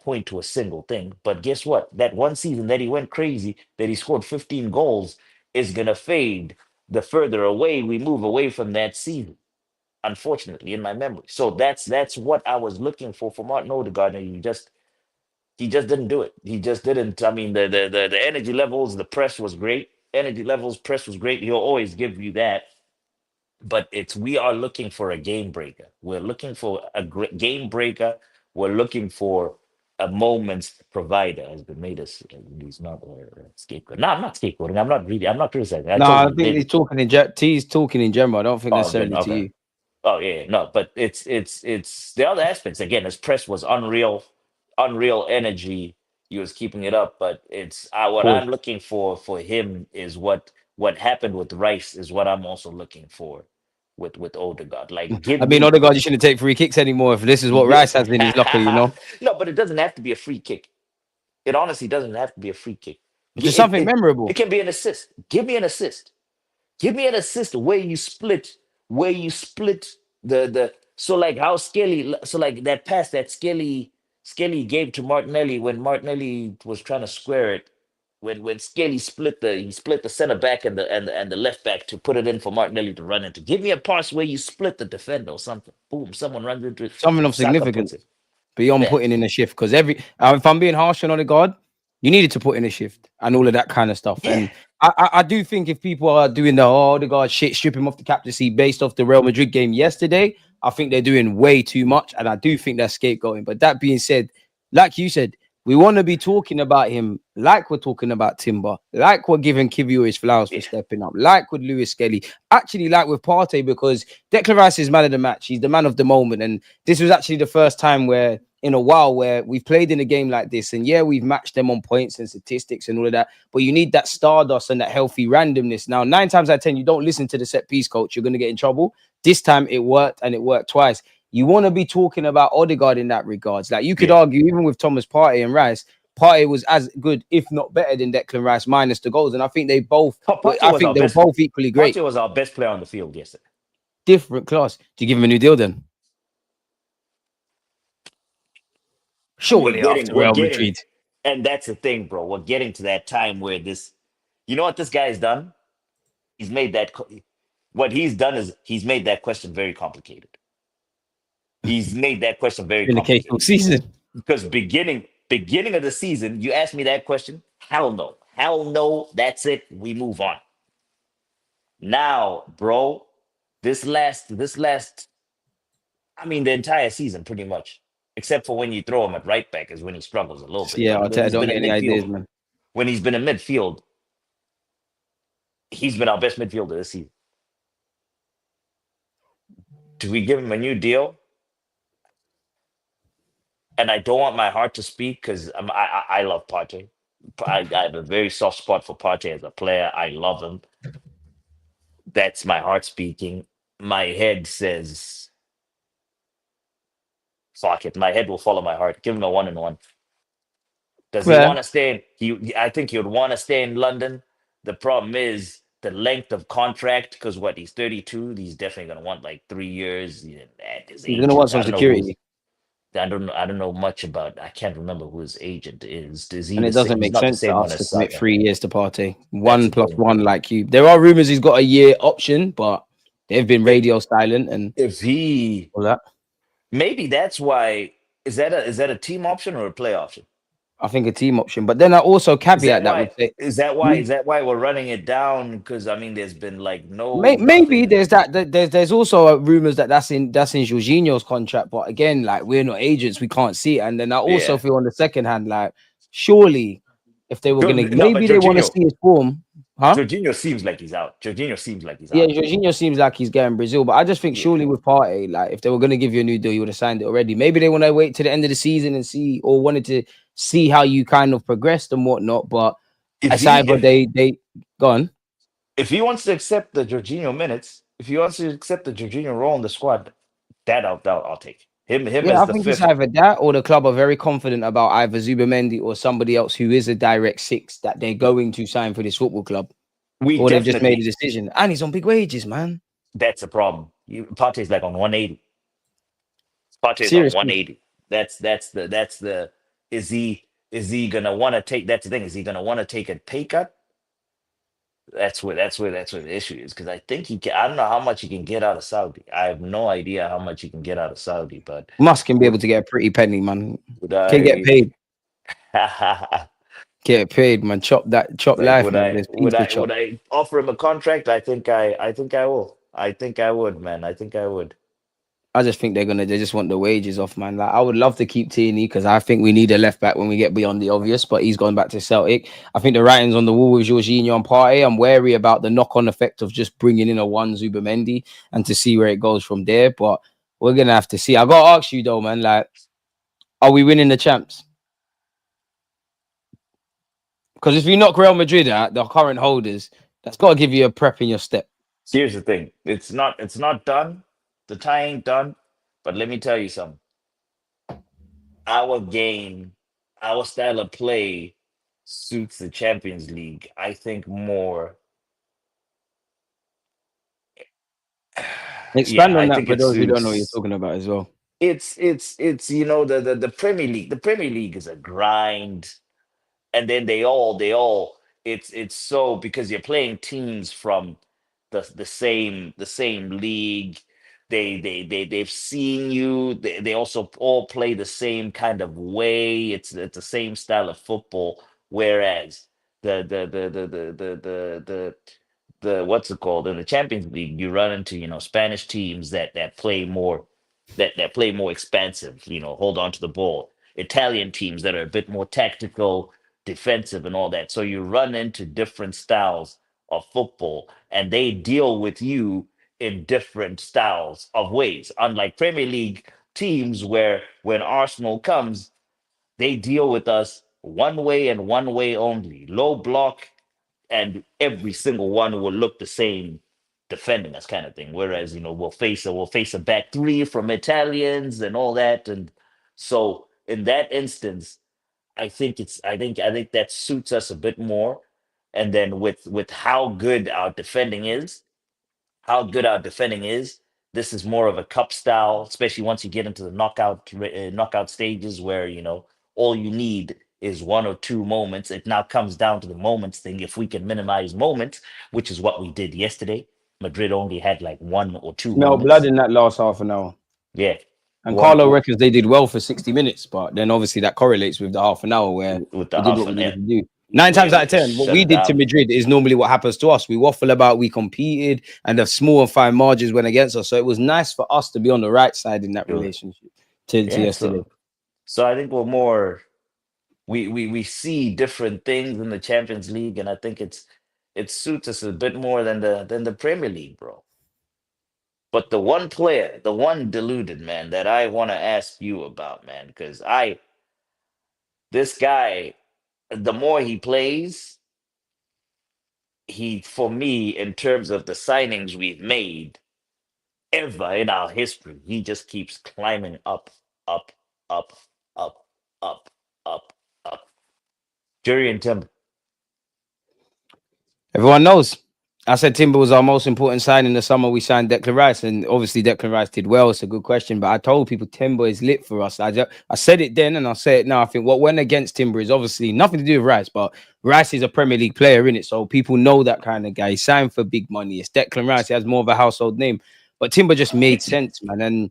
point to a single thing. But guess what? That one season that he went crazy, that he scored 15 goals, is gonna fade the further away we move away from that season. Unfortunately, in my memory. So that's what I was looking for Martin Odegaard, and he just didn't do it. He just didn't. I mean, the energy levels, the press was great. Energy levels, press was great. He'll always give you that. But it's we are looking for a game breaker. We're looking for a great game breaker. We're looking for a moments provider. Has been made us. He's not a scapegoat. No, I'm not scapegoating. I'm not criticizing. I No, told I you. think he's talking in T's talking in general. I don't think Oh, good. necessarily to Okay. you. Oh yeah, no, but it's the other aspects. Again, his press was unreal energy. He was keeping it up, but it's what Pause. I'm looking for him is what happened with Rice is what I'm also looking for with Odegaard. Like, give I mean, me, Odegaard, you shouldn't take free kicks anymore if this is what yeah. Rice has in his locker. You know, No, but it doesn't have to be a free kick. It honestly doesn't have to be a free kick. it's just something It memorable. can be an assist. Give me an assist. Give me an assist where you split the so like how Skelly so like that pass that Skelly gave to Martinelli when Martinelli was trying to square it when Skelly split the center back and the left back to put it in for Martinelli to run into. Give me a pass where you split the defender or something. Boom, someone runs into it. Something of Saka significance puts it. beyond Yeah, putting in a shift. Because if I'm being harsh on Odegaard, you needed to put in a shift and all of that kind of stuff. yeah, And I do think if people are doing the Odegaard shit, strip him off the captaincy based off the Real Madrid game yesterday, I think they're doing way too much. And I do think that's scapegoating. But that being said, like you said, we want to be talking about him like we're talking about Timber, like we're giving Kiwior his flowers for yeah, stepping up, like with Lewis-Skelly, actually like with Partey, because Declan Rice is man of the match. He's the man of the moment. And this was actually the first time where in a while where we've played in a game like this. And yeah, we've matched them on points and statistics and all of that. But you need that stardust and that healthy randomness. Now, 9 times out of 10, you don't listen to the set piece coach, you're going to get in trouble. This time it worked, and it worked twice. You want to be talking about Odegaard in that regards. Like you could yeah. argue, even with Thomas Partey and Rice, Partey was as good, if not better, than Declan Rice minus the goals. And I think they both, Partey I was think our they were best. both equally great. Partey was our best player on the field yesterday. Different class. Do you give him a new deal then? And we're Surely getting, after we're Real getting, Madrid. and that's the thing, bro. We're getting to that time where this, you know what this guy has done? He's made that. What he's done is he's made that question very complicated. He's made that question very In the case complicated of season. because beginning of the season, you asked me that question. Hell no. That's it. We move on. Now, bro, this last, I mean, the entire season pretty much, except for when you throw him at right back is when he struggles a little bit. Yeah, But when Arteta, he's don't been get in any ideas, midfield, man. when he's been in midfield, he's been our best midfielder this season. Do we give him a new deal? And I don't want my heart to speak because I love Partey. I have a very soft spot for Partey as a player. I love him. That's my heart speaking. My head says, fuck it. My head will follow my heart. Give him a 1-1. Does he Well, want to stay in? I think he would want to stay in London. The problem is the length of contract because what he's 32. He's definitely gonna want like 3 years. Yeah, at his he's gonna want agent, I some don't know who's. security. I don't know much about. I can't remember who his agent is. Is he And the it same? doesn't He's make not the sense to same one us to as commit Saka. 3 years to Partey. That's One the plus thing. one, like you. There are rumors he's got a year option, but they've been If radio silent and if he all that. maybe that's why is that a team option or a play option? I think a team option. But then I also Is that caveat that why? would say Is that why we're running it down? Because I mean, there's been like no maybe nothing. there's there's also rumors that that's in Jorginho's contract. But again, like we're not agents, we can't see it. And then I also Yeah. feel on the second hand, like surely if they were gonna No, but maybe they want to see his form, huh? Jorginho seems like he's out. Jorginho seems like he's Yeah, out. Jorginho seems like he's getting Brazil, but I just think Yeah. surely with Partey, like if they were going to give you a new deal, you would have signed it already. Maybe they want to wait to the end of the season and see, or wanted to see how you kind of progressed and whatnot. But If it's he either if they gone. if he wants to accept the Jorginho minutes, if he wants to accept the Jorginho role in the squad, I'll take him Yeah, as I the think it's fifth. either that or the club are very confident about either Zubamendi or somebody else who is a direct six that they're going to sign for this football club, We or they've just made a definitely decision. And he's on big wages, man. That's a problem. Partey's like on 180. Partey's on Seriously. 180. That's the is he gonna want to take that's the thing. Is he gonna want to take a pay cut? That's where the issue is. Because I think I don't know how much he can get out of Saudi. I have no idea how much he can get out of Saudi, but Musk can be would able to get a pretty penny, man. would Can get I paid. Get paid, man. Chop like life, man. There's peas to chop. would I offer him a contract? I think I will. I think I would, man. I think I would. I just think they just want the wages off, man. Like I would love to keep Tierney because I think we need a left back when we get beyond the obvious, but he's gone back to Celtic. I think the writing's on the wall with Jorginho and Partey. I'm wary about the knock-on effect of just bringing in a one Zubamendi and to see where it goes from there. But we're gonna have to see. I gotta ask you though, man. Like, are we winning the champs? Because if you knock Real Madrid out, the current holders, that's got to give you a prep in your step. Here's the thing. It's not done. The tie ain't done. But let me tell you something. Our game, our style of play suits the Champions League, I think more. Yeah, Expand on I that think for it those who don't know what you're suits. talking about as well. It's the Premier League. The Premier League is a grind. and then it's so because you're playing teams from the same league. They've seen you. They also all play the same kind of way. It's the same style of football. Whereas the what's it called, in the Champions League, you run into Spanish teams that play more expansive, hold on to the ball. Italian teams that are a bit more tactical, defensive, and all that. So you run into different styles of football, and they deal with you in different styles of ways. Unlike Premier League teams, where when Arsenal comes, they deal with us one way and one way only, low block, and every single one will look the same defending us, kind of thing. Whereas we'll face a back three from Italians and all that. And so in that instance, I think that suits us a bit more. And then with how good our defending is, this is more of a cup style, especially once you get into the knockout stages, where all you need is one or two moments. It now comes down to the moments thing. If we can minimize moments, which is what we did yesterday, Madrid only had like one or two Smell blood moments. in that last half an hour. Yeah, And one Carlo reckons they did well for 60 minutes, but then obviously that correlates with the half an hour where with the we did half what we an needed hour. to do. Nine times out of 10, what Shut we it did to down. Madrid is normally what happens to us. We waffle about, we competed, and the small and fine margins went against us. So it was nice for us to be on the right side in that It was- relationship to Yeah, yesterday. so I think we're more we see different things in the Champions League, and I think it suits us a bit more than the Premier League, bro. But the one player, the one deluded man that I want to ask you about, man, because this guy, the more he plays, he for me, in terms of the signings we've made ever in our history, he just keeps climbing up, up, up, up, up, up, up. Jury and Timber. Everyone knows. I said Timber was our most important sign in the summer. We signed Declan Rice, and obviously Declan Rice did well. It's a good question, but I told people Timber is lit for us. I said it then, and I'll say it now. I think what went against Timber is obviously nothing to do with Rice, but Rice is a Premier League player, in it, so people know that kind of guy. He signed for big money. It's Declan Rice. He has more of a household name, but Timber just made sense, man. And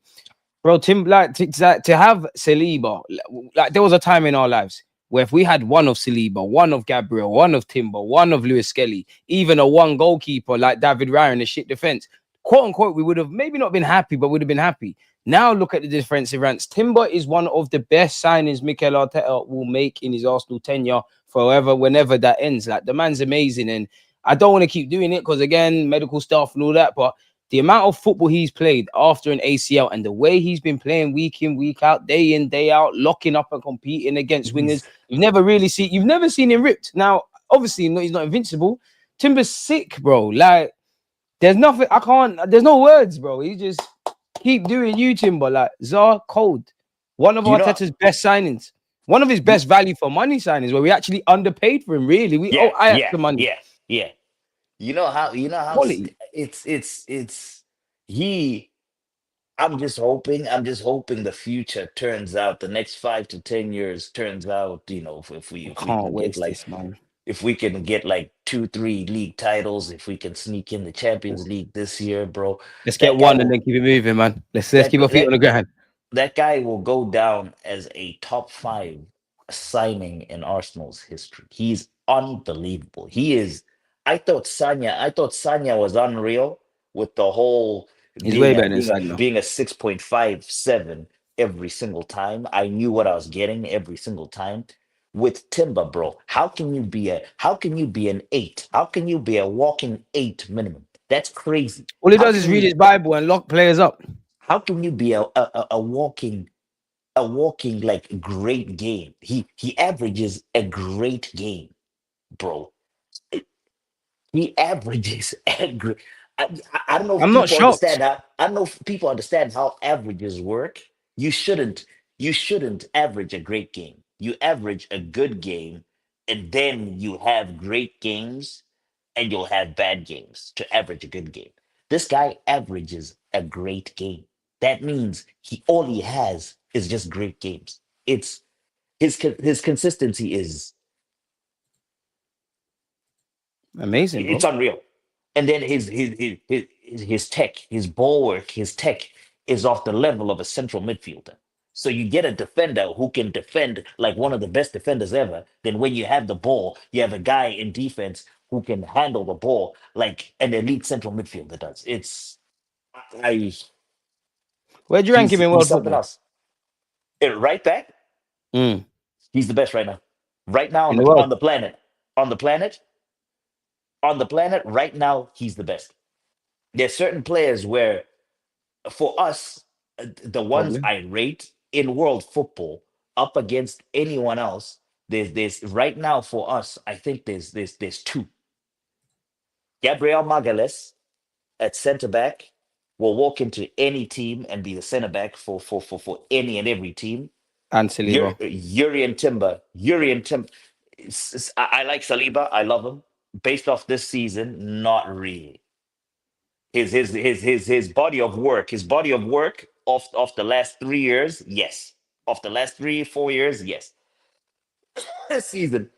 bro, Tim, like to have Saliba, like there was a time in our lives where if we had one of Saliba, one of Gabriel, one of Timber, one of lewis-skelly, even a one goalkeeper like David Raya in a shit defense, quote unquote, we would have maybe not been happy, but would have been happy. Now look at the defensive ranks. Timber is one of the best signings Mikel Arteta will make in his Arsenal tenure forever, whenever that ends. Like the man's amazing, and I don't want to keep doing it because again, medical stuff and all that, but the amount of football he's played after an ACL and the way he's been playing week in, week out, day in, day out, locking up and competing against wingers, He's you've never seen him ripped. Now, obviously, he's not invincible. Timber's sick, bro. Like, there's no words, bro. He just keep doing you, Timber. Like, Czar cold. One of you know Arteta's best signings. One of his you, best value for money signings where we actually underpaid for him, really. We owe yeah, Ajax yeah, the money. yeah, yeah. Quality. It's he I'm just hoping the future turns out, the next 5 to 10 years turns out, I if we can't can get waste like this, man. two, three league titles, if we can sneak in the Champions League this year, bro. Let's get that guy one and will then keep it moving, man. Let's that keep our feet that on the ground. that guy will go down as a top five signing in Arsenal's history. He's unbelievable. He is. I thought Sanya was unreal, with the whole He's being way a better than being a Sagna. being a 6.57 every single time. I knew what I was getting every single time. With Timber, bro, how can you be an eight? How can you be a walking eight minimum? That's crazy. All he How does is can read you his Bible and lock players up. how can you be a walking like great game? He averages a great game, bro. He averages a great. I don't know if I'm not people shocked. understand how. I don't know if people understand how averages work. You shouldn't. You shouldn't average a great game. You average a good game, and then you have great games, and you'll have bad games to average a good game. This guy averages a great game. That means all he has is just great games. It's his consistency is Amazing, It's bro. unreal. And then his tech, his ball work, his tech is off the level of a central midfielder. So you get a defender who can defend like one of the best defenders ever. Then when you have the ball, you have a guy in defense who can handle the ball like an elite central midfielder does. I Where'd you rank him in he's world something football? else. Right back, Mm. he's the best right now. Right now In the on world. the planet, on the planet, on the planet. Right now, he's the best. There's certain players where, for us, the ones Probably. I rate in world football up against anyone else, there's right now for us. I think there's two. Gabriel Magalhaes at centre back will walk into any team and be the centre back for any and every team. And Saliba. Yuri and Timber. Yuri and Timber. I like Saliba. I love him. Based off this season, not really. His body of work of the last 3 years, yes. Of the last 3 4 years, yes. This season,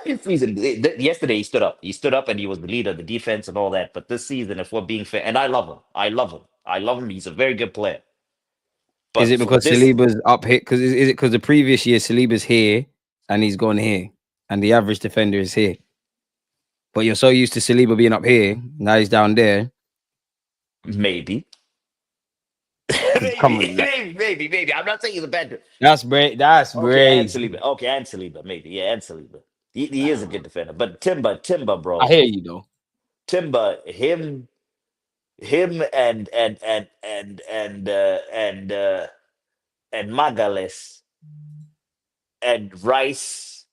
this season, yesterday he stood up. He stood up and he was the leader of the defense and all that. But this season, if we're being fair, and I love him, I love him, I love him. He's a very good player. Is But it for because this, Saliba's up here? Because is it because the previous year Saliba's here and he's gone here, and the average defender is here? But you're so used to Saliba being up here, now he's down there. maybe, Because come maybe, on, like, maybe. I'm not saying he's a bad. that's great. That's Okay, and crazy. Saliba. Okay, and Saliba, maybe. Yeah, and Saliba. He is a good defender. But Timber, I bro. hear you though. Timber, him and Magales and Rice,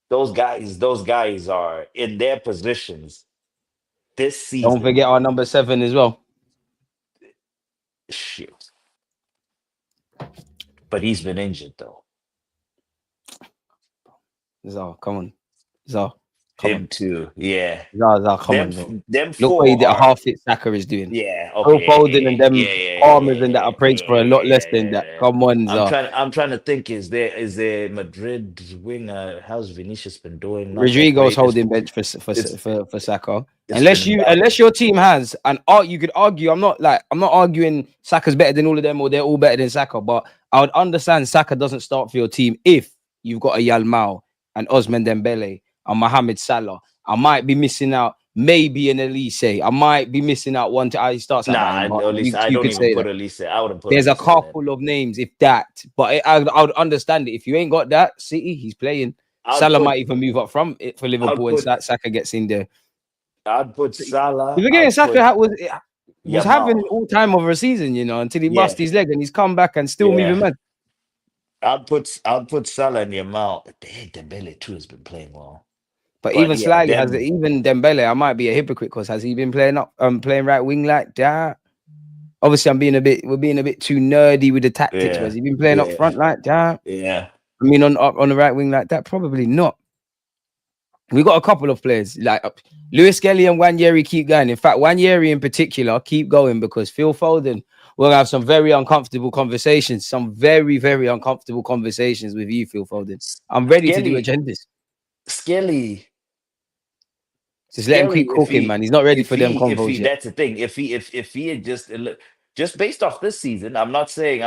those guys are in their positions this Don't season. forget our number 7 as well. Shit. But he's been injured though. Zah, come on. Zah, come Him on. too. Yeah. Zah, come on, Them bro. them Look what he four did. A are. half it Saka is doing. Yeah, Phil okay. Foden and them farmers and that are praised for a lot less than that. Yeah. Come on, Zah. I'm trying to think, is there Madrid winger? How's Vinicius been doing? Not that Rodrigo's great. holding bench for It's Saka. it's Unless been you bad. unless your team has and you could argue. I'm not arguing Saka's better than all of them or they're all better than Saka, but I would understand Saka doesn't start for your team if you've got a Yalmao and Osman Dembele and Mohamed Salah. I might be missing out maybe an Elise. I might be missing out one to he starts at Nah, Bayern, but at least I you don't could even say put that. Elise. I wouldn't put There's a Elise in there. couple of names, if that, but I would understand it. If you ain't got that, City, he's playing. I'd Salah put might even move up from it for I'd Liverpool, and put Saka gets in there. I'd put You Salah. forgetting I'd Saka put was having Yamal. all time of a season, until he Yeah, bust his leg and he's come back and still moving yeah. mad. I'd put Salah and Yamal. Dembele too has been playing well. But But even yeah, slightly has them. even Dembele. I might be a hypocrite because has he been playing right wing like that? Obviously, we're being a bit too nerdy with the tactics. But has Yeah, he been playing up yeah, front like that? yeah. I mean, on the right wing like that, probably not. We got a couple of players like lewis-skelly and Wanyeri keep going. In fact, Wanyeri in particular keep going because Phil Foden will have some very uncomfortable conversations, some very, very uncomfortable conversations with you, Phil Foden. I'm ready to do Skelly, agendas. Skelly, Just let him Skelly. keep cooking, man. He's not ready for them If convos he, yet. that's the thing. If he had just based off this season, I'm not saying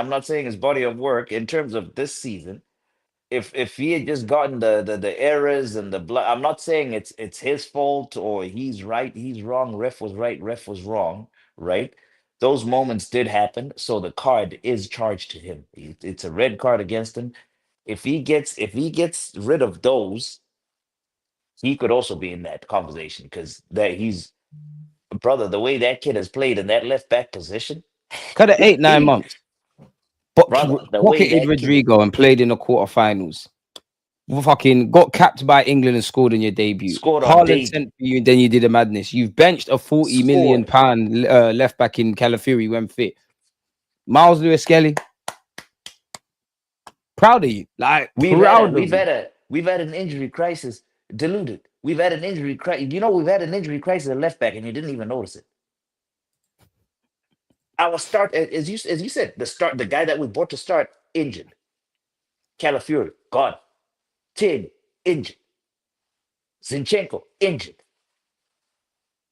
his body of work in terms of this season. If he had just gotten the errors and the blood, I'm not saying it's his fault or he's right, he's wrong, ref was right, ref was wrong, right? Those moments did happen, so the card is charged to him. It's a red card against him. If he gets rid of those, he could also be in that conversation because that he's brother, the way that kid has played in that left back position, Could have 8 9 months, but brother, the way pocketed that kid Rodrigo and played in the quarterfinals. Fucking got capped by England and scored in your debut. scored on Haaland debut, sent for you, and then you did a madness. You've benched a 40 million scored. pound left back in Calafiori when fit. Miles Lewis-Skelly, proud of you. Like We've had a proud of we've you. had a we've had an injury crisis. Deluded. We've had an injury crisis. We've had an injury crisis at left back, and you didn't even notice it. Our start, as you said, the guy that we bought to start injured. Calafiori gone. Tin injured. Zinchenko injured.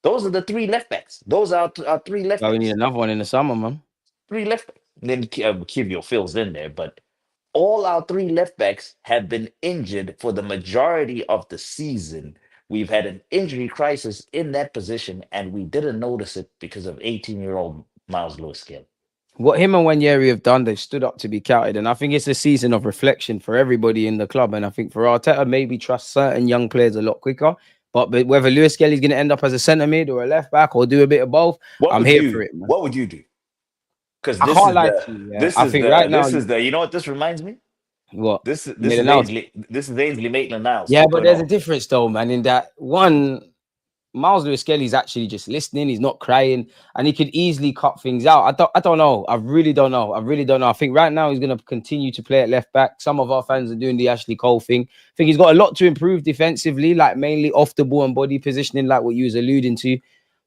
Those are the three left backs. Those are our three left Well, we need backs. another one in the summer, man. Three left backs. Then Kiwior fills in there, but all our three left backs have been injured for the majority of the season. We've had an injury crisis in that position, and we didn't notice it because of 18-year-old Miles Lewis-Skelly. What him and Wanyeri have done, they've stood up to be counted. And I think it's a season of reflection for everybody in the club. And I think for Arteta, maybe trust certain young players a lot quicker. But whether Lewis Kelly's going to end up as a centre mid or a left back or do a bit of both, I'm here for it, man. What would you do? Because I can't lie to you. Yeah, I think right now, you know what this reminds me? what? This is Maitland-Niles. Ainsley Maitland-Niles Yeah, but there's a 2.0. difference though, man. In that one, Miles Lewis-Skelly's actually just listening. He's not crying, and he could easily cut things out. I don't know. I really don't know. I really don't know. I think right now he's going to continue to play at left back. Some of our fans are doing the Ashley Cole thing. I think he's got a lot to improve defensively, like mainly off the ball and body positioning, like what you was alluding to.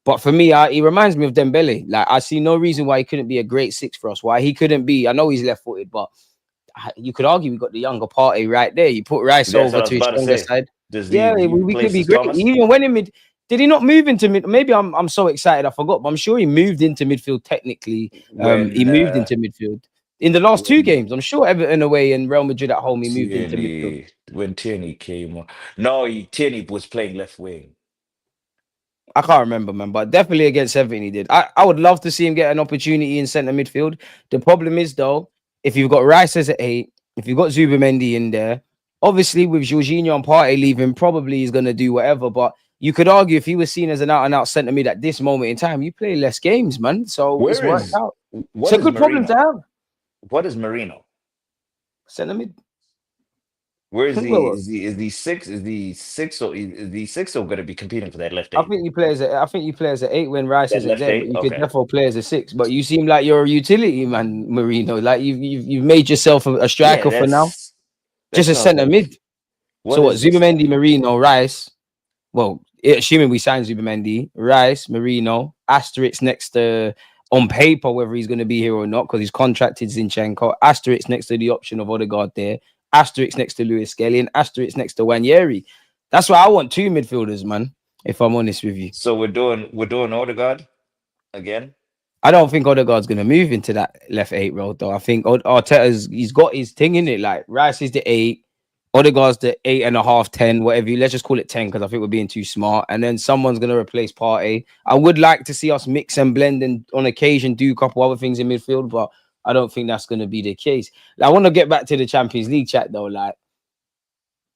But for me, he reminds me of Dembele. Like I see no reason why he couldn't be a great six for us. Why he couldn't be? I know he's left-footed, but you could argue we got the younger Party right there. You put Rice That's what over I to was his about to stronger say. side. Does Yeah, he we could be replaces great. He Thomas? even went in mid. Did he not move into mid? Maybe I'm so excited I forgot, but I'm sure he moved into midfield technically. He When moved into midfield in the last two when games. I'm sure Everton away and Real Madrid at home, he moved into midfield. Tierney came on. No, Tierney was playing left wing. I can't remember, man, but definitely against Everton he did. I would love to see him get an opportunity in centre midfield. The problem is though, if you've got Rice as an 8, if you've got Zubamendi in there, obviously with Jorginho and Partey leaving, probably he's gonna do whatever. But you could argue if he was seen as an out and out centre mid at this moment in time, you play less games, man. So it's Where worked is out. It's what a is good problem to Marino? have. What is Marino? Centre mid. Where is he? Well, Is the six? Is the six going to be competing for that left I eight? think you play as a, I think you play as an 8 when Rice That isn't left there, but eight? you could Okay. definitely play as a 6. But you seem like you're a utility man, Marino. Like you've made yourself a Yeah, striker for now, that just a sounds centre like mid. what So what? is this? Zubamendi, Marino, Rice. Well, assuming we sign Zubamendi, Rice, Marino, asterisk next to on paper whether he's going to be here or not because he's contracted Zinchenko. Asterisk next to the option of Odegaard there. Asterisk next to Lewis-Skelly and asterisk next to Wanyeri. That's why I want two midfielders, man. If I'm honest with you. So we're doing Odegaard again. I don't think Odegaard's going to move into that left 8 role, though. I think Arteta's he's got his thing in it. Like Rice is the 8, Odegaard's the 8.5, 10, whatever. Let's just call it 10 because I think we're being too smart. And then someone's going to replace Partey. I would like to see us mix and blend and on occasion do a couple other things in midfield, but I don't think that's going to be the case. Like, I want to get back to the Champions League chat, though. Like,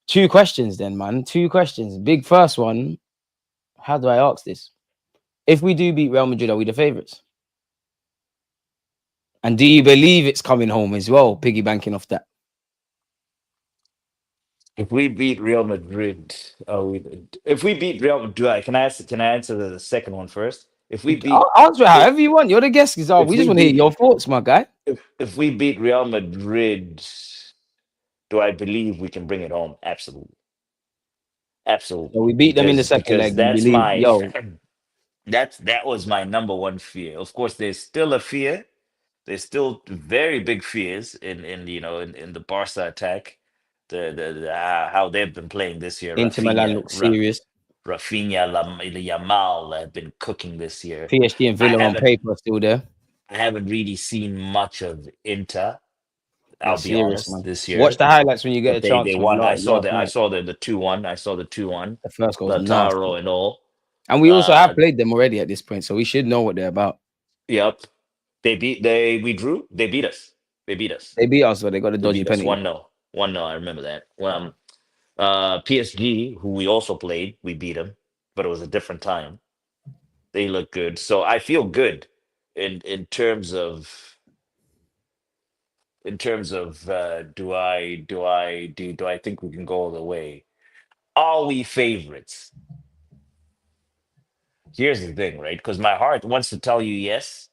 two questions, then, man. Two questions. Big first one. How do I ask this? If we do beat Real Madrid, are we the favourites? And do you believe it's coming home as well? Piggy banking off that. If we beat Real Madrid, if we beat Real, can I answer the second one first? I'll answer If however you want. You're the guest, Gizar. if We we just want to hear beat your thoughts, my guy. if we beat Real Madrid, do I believe we can bring it home? Absolutely, So absolutely. we beat them in the second Because leg. You that's believe, my yo, that was my number one fear. Of course, there's still a fear. There's still very big fears in the Barca attack. How they've been playing this year. Inter Milan look serious. Rafinha, Yamal have been cooking this year. PSG and I Villa on haven't paper are still there. I haven't really seen much of Inter. They're I'll be serious, honest man. this Watch year, the highlights when you get but a they chance from won. last I night. saw the 2-1. I saw the 2-1. The first goal was nasty. Lautaro and all. And we also have Uh, played them already at this point, so we should know what they're about. yep. We drew. They beat us. They beat us. They beat us, but they got a They dodgy beat us penalty. 1-0. 1-0. I remember that. PSG, who we also played, we beat them, but it was a different time. They look good, so I feel good in terms of do I think we can go all the way? Are we favorites? Here's the thing, right? Because my heart wants to tell you yes,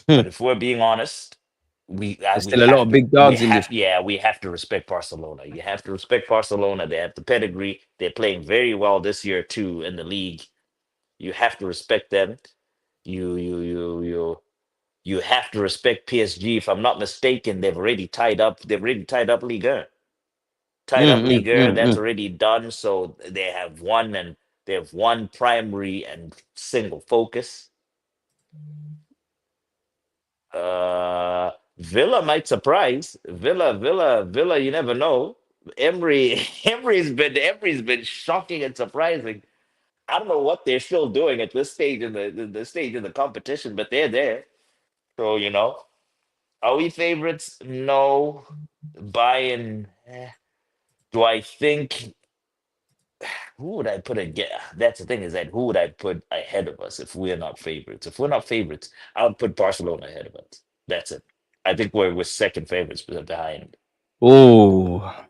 but if we're being honest, There's still a lot of big dogs in this. we have to respect Barcelona. You have to respect Barcelona. They have the pedigree. They're playing very well this year too in the league. You have to respect them. You have to respect PSG. If I'm not mistaken, they've already tied up. They've already tied up Ligue 1. tied up Mm, mm, leaguer. mm, That's mm. already done. So they have one primary and single focus. Villa might surprise. Villa. You never know. Emery, Emery's been shocking and surprising. I don't know what they're still doing at this stage in the stage of the competition, but they're there. So are we favorites? No. Bayern. Do I think who would I put again? That's the thing is that who would I put ahead of us if we're not favorites? If we're not favorites, I would put Barcelona ahead of us. That's it. I think we're second favorites behind. Oh,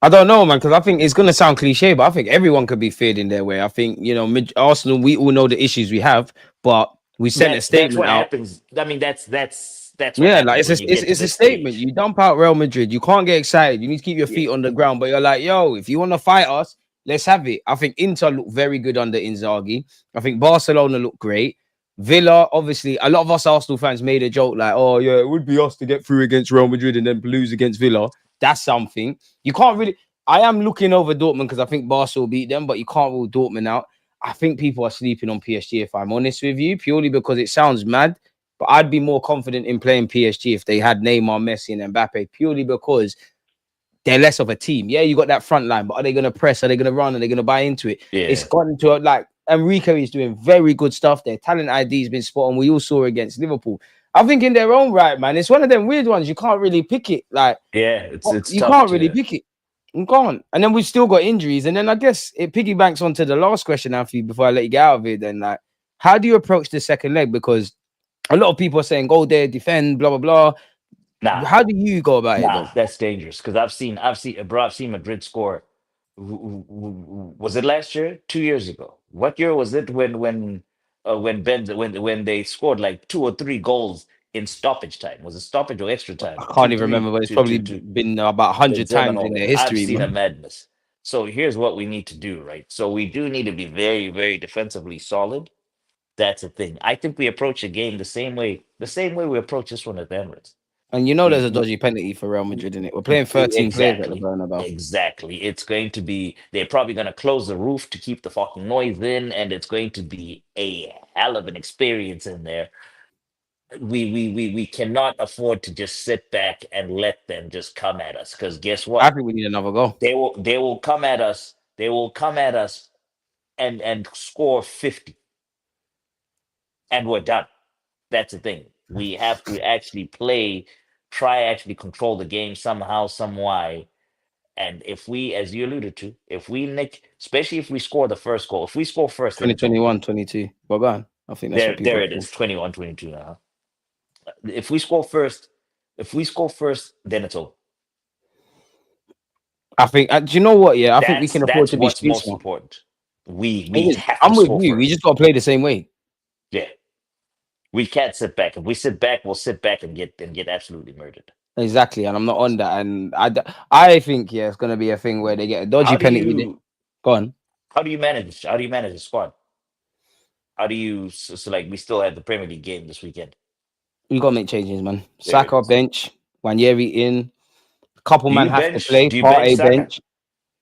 I don't know, man, because I think it's gonna sound cliche, but I think everyone could be feared in their way. I think Arsenal. We all know the issues we have, but we sent a That's statement what out. happens. I mean, that's what Yeah, like happens when you get to it's a this statement. stage. You dump out Real Madrid. You can't get excited. You need to keep your Yeah, feet on the ground. But you're like, yo, if you want to fight us, let's have it. I think Inter look very good under Inzaghi. I think Barcelona look great. Villa, obviously, a lot of us Arsenal fans made a joke like, oh yeah, it would be us to get through against Real Madrid and then lose against Villa. That's something. You can't really. I am looking over Dortmund because I think Barca will beat them, but you can't rule Dortmund out. I think people are sleeping on PSG, if I'm honest with you, purely because it sounds mad. But I'd be more confident in playing PSG if they had Neymar, Messi, and Mbappe, purely because they're less of a team. Yeah, you got that front line, but are they going to press? Are they going to run? Are they going to buy into it? It's yeah, gotten to like Enrique is doing very good stuff. Their talent ID has been spot on. We all saw against Liverpool. I think in their own right, man, it's one of them weird ones. You can't really pick it. Like yeah. It's you tough can't really to. pick it. You can't. And then we've still got injuries. And then I guess it piggybacks onto the last question after you before I let you get out of it. Then like, how do you approach the second leg? Because a lot of people are saying go there, defend, blah blah blah. Nah, How do you go about it nah. then? That's dangerous because I've seen Madrid score. Was it last year? 2 years ago? What year was it when they scored like 2 or 3 goals in stoppage time? Was it stoppage or extra time? I can't Two, even three, remember, but it's two, two, probably two. been about 100 times in Benzema, their I've history, seen a man. madness. So here's what we need to do, right? So we do need to be very, very defensively solid. That's the thing. I think we approach the game the same way we approach this one at the Emirates. And you know there's We, a we dodgy penalty for Real Madrid in it. We're playing 13 players at the exactly, Bernabeu. exactly. It's going to be. They're probably going to close the roof to keep the fucking noise in, and it's going to be a hell of an experience in there. We cannot afford to just sit back and let them just come at us. Because guess I what? think we need another goal. They will come at us. They will come at us and score 50, and we're done. That's the thing. We have to actually actually control the game somehow, some way. And if we, as you alluded to, if we nick, especially if we score the first goal, if we score first, then it's over. 2021, 22. Well, go on. I think that's what There people it are saying. is, 21, 22 now. If we score first, then it's over. I think, do you know what? Yeah, I think we can afford That's to be what's street most smart. important. We It is. have to I'm with score you. We first. just got to play the same way. Yeah, we can't sit back. If we sit back, we'll sit back and get absolutely murdered. Exactly. And I'm not on that. And I think, yeah, it's going to be a thing where they get a dodgy How do penalty. you Go on. how do you manage the squad? How do you like we still have the Premier League game this weekend? We got to make changes, man. There it Saka is. bench. Wanyeri in. Couple Do man you have to bench? play. Do you bench Partey Saka? bench.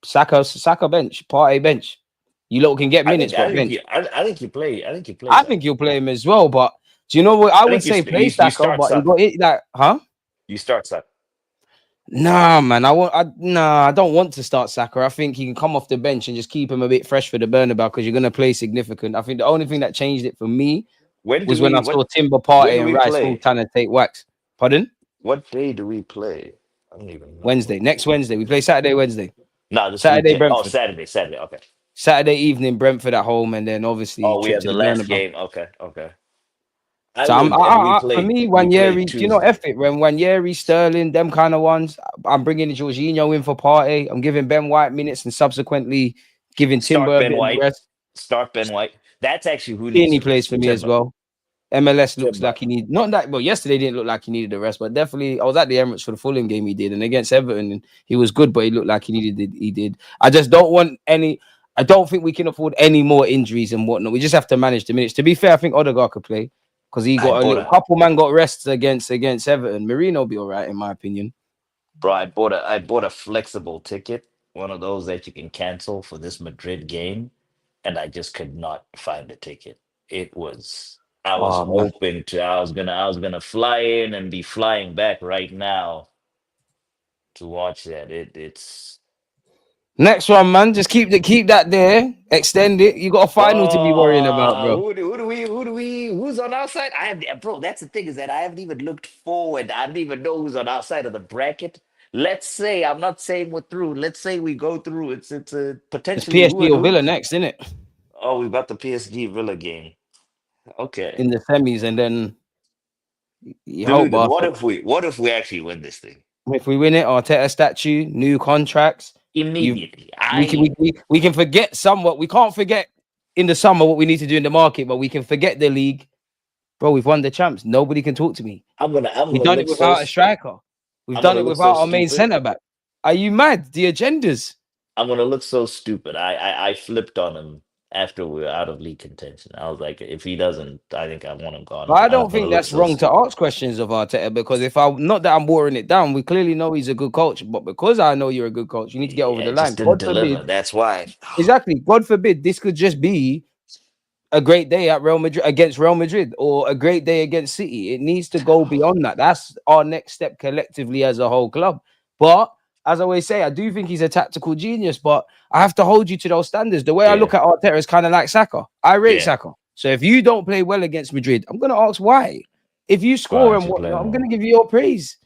Saka bench. Partey bench. You lot can get minutes, but bench. I think you play. I think you play I Saka. think you'll play him as well. But do you know what? I I would think say play you Saka, start but he Saka. got it like, huh? You start Saka. Nah, man. I don't want to start Saka. I think he can come off the bench and just keep him a bit fresh for the Bernabeu because you're gonna play significant. I think the only thing that changed it for me When do was when we I saw what Timber when Partey do and we Rice all play? trying to take wax. Pardon? What day do we play? I don't even know. Wednesday. Next Wednesday. We play Saturday, Wednesday. No, this Saturday, weekend. Oh, Brentford. Saturday. Saturday. Okay. Saturday evening, Brentford at home, and then obviously Oh, we trip have to the the last Bernabeu. game. Okay. Okay. So And we for played me, we played Wanyeri, do you know Tuesday. F it when Wanyeri, Sterling, them kind of ones? I'm bringing Jorginho in for Partey. I'm giving Ben White minutes and subsequently giving Start Timber a Ben bit of White. rest. Start Ben White. That's actually who needs Tierney to plays rest. for me as Timber. well. MLS looks Timber. like he needs not that. Well, yesterday didn't look like he needed the rest, but definitely I was at the Emirates for the Fulham game he did, and against Everton, and he was good, but he looked like he needed it. He did. I just don't want any. I don't think we can afford any more injuries and whatnot. We just have to manage the minutes. To be fair, I think Odegaard could play because he I got a little Boda. couple man got rests against Everton. Mourinho will be all right in my opinion. Bro, I bought a flexible ticket, one of those that you can cancel for this Madrid game, and I just could not find a ticket. It was I was Oh man. hoping to I was gonna fly in and be flying back right now to watch that. It's Next one, man. Just keep that there. Extend it. You got a final to be worrying about, bro. who's on our side? Bro, that's the thing is that I haven't even looked forward. I don't even know who's on our side of the bracket. Let's say I'm not saying we're through. Let's say we go through. It's a It's potentially PSG or Villa next, isn't it? Oh, we've got the PSG Villa game. Okay. In the semis, and then you hope Deluded. Barca. What if we actually win this thing? If we win it, Arteta statue, new contracts. You, Immediately. we can forget somewhat. We can't forget in the summer what we need to do in the market, but we can forget the league, bro. We've won the champs. Nobody can talk to me. I'm We've gonna done it look so without a striker. We've I'm done gonna it look so without our main stupid. centre back. Are you mad? The agendas. I'm gonna look so stupid. I flipped on him after we were out of league contention. I was like, if he doesn't, I think I want him gone. But I I'm don't gonna think look that's so wrong to stupid. ask questions of Arteta because if I not that I'm watering it down, we clearly know he's a good coach. But because I know you're a good coach, you need to get over Yeah, the it just line. didn't God deliver. forbid. That's why. Exactly. God forbid this could just be a great day at Real Madrid against Real Madrid or a great day against City. It needs to go beyond that. That's our next step collectively as a whole club. But as I always say, I do think he's a tactical genius, but I have to hold you to those standards. The way I Yeah, look at Arteta is kind of like Saka. I rate yeah. Saka. So if you don't play well against Madrid, I'm going to ask why. If you Why score aren't and you whatnot, playing I'm going more? to give you your praise.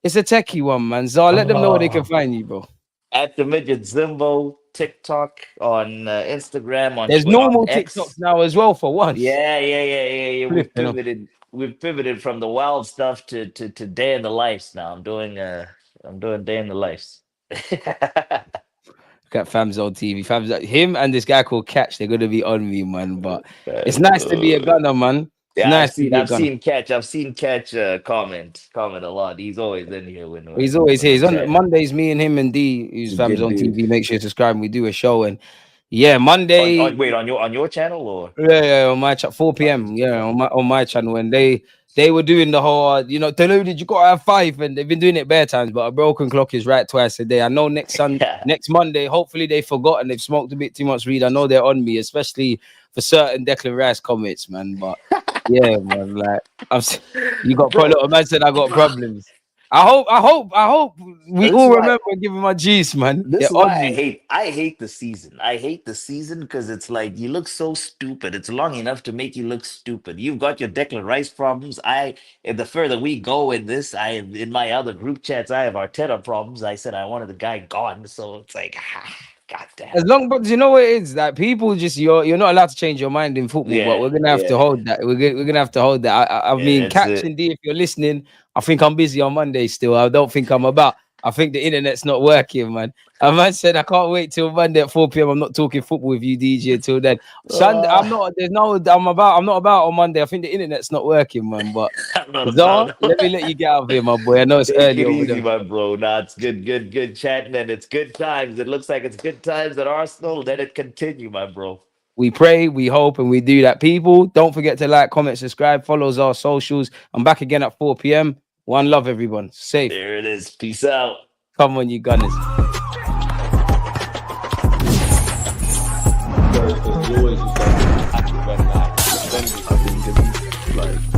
It's a techie one, man. So let them know where they can Oh. find you, bro. At the midget Zimbo, TikTok, on Instagram, on There's Twitter, on normal TikToks X. now as well for once. Yeah. Flipping 'em. We've pivoted from the wild stuff to day in the lives now. I'm doing day in the lives. Look at Fam's on TV. Fam's him and this guy called Catch. They're gonna be on me, man. But it's nice to be a Uh, gunner, man. It's yeah, nice to be a gunner. I've seen Catch comment a lot. He's always in here He's always when here. we're He's on chatting. Mondays. Me and him and D, He's who's a Fam's good on dude. TV. Make sure you subscribe. And we do a show, and yeah, Monday. Wait, on your channel or Yeah, on my chat, 4 on his p.m. Yeah, channel? on my channel, and they were doing the whole, Deluded, you gotta have five, and they've been doing it bare times, but a broken clock is right twice a day. I know next Monday, hopefully they forgot and they've smoked a bit too much weed. I know they're on me, especially for certain Declan Rice comments, man. But yeah, man, like you got a Bro, lot of man said I got problems. I hope we this is all why remember and give him my juice, man. this They're is on why me. I hate the season. I hate the season because it's like you look so stupid. It's long enough to make you look stupid. You've got your Declan Rice problems. And the further we go in this, in my other group chats, I have Arteta problems. I said I wanted the guy gone. So it's like, god damn. As long, but you know what it is that people just you're not allowed to change your mind in football, but Yeah, we're gonna have to yeah, hold that. We're gonna have to hold that. I yeah, mean, that's Catch it. and D, if you're listening, I think I'm busy on Monday still. I don't think I'm about. I think the internet's not working, man. A man said I can't wait till Monday at 4 p.m. I'm not talking football with you, DJ, until then. Sunday, I'm Uh, not. There's no. I'm not about on Monday. I think the internet's not working, man. But I'm not Zara, about. let me let you get out of here, my boy. I know it's Take early it over easy, there. my bro. Nah, it's good chatting, and it's good times. It looks like it's good times at Arsenal. Let it continue, my bro. We pray, we hope, and we do that. People, don't forget to like, comment, subscribe, follow our socials. I'm back again at 4 p.m. One love, everyone. Safe. There it is. Peace out. Come on, you gunners. Because you always just like, I think, like,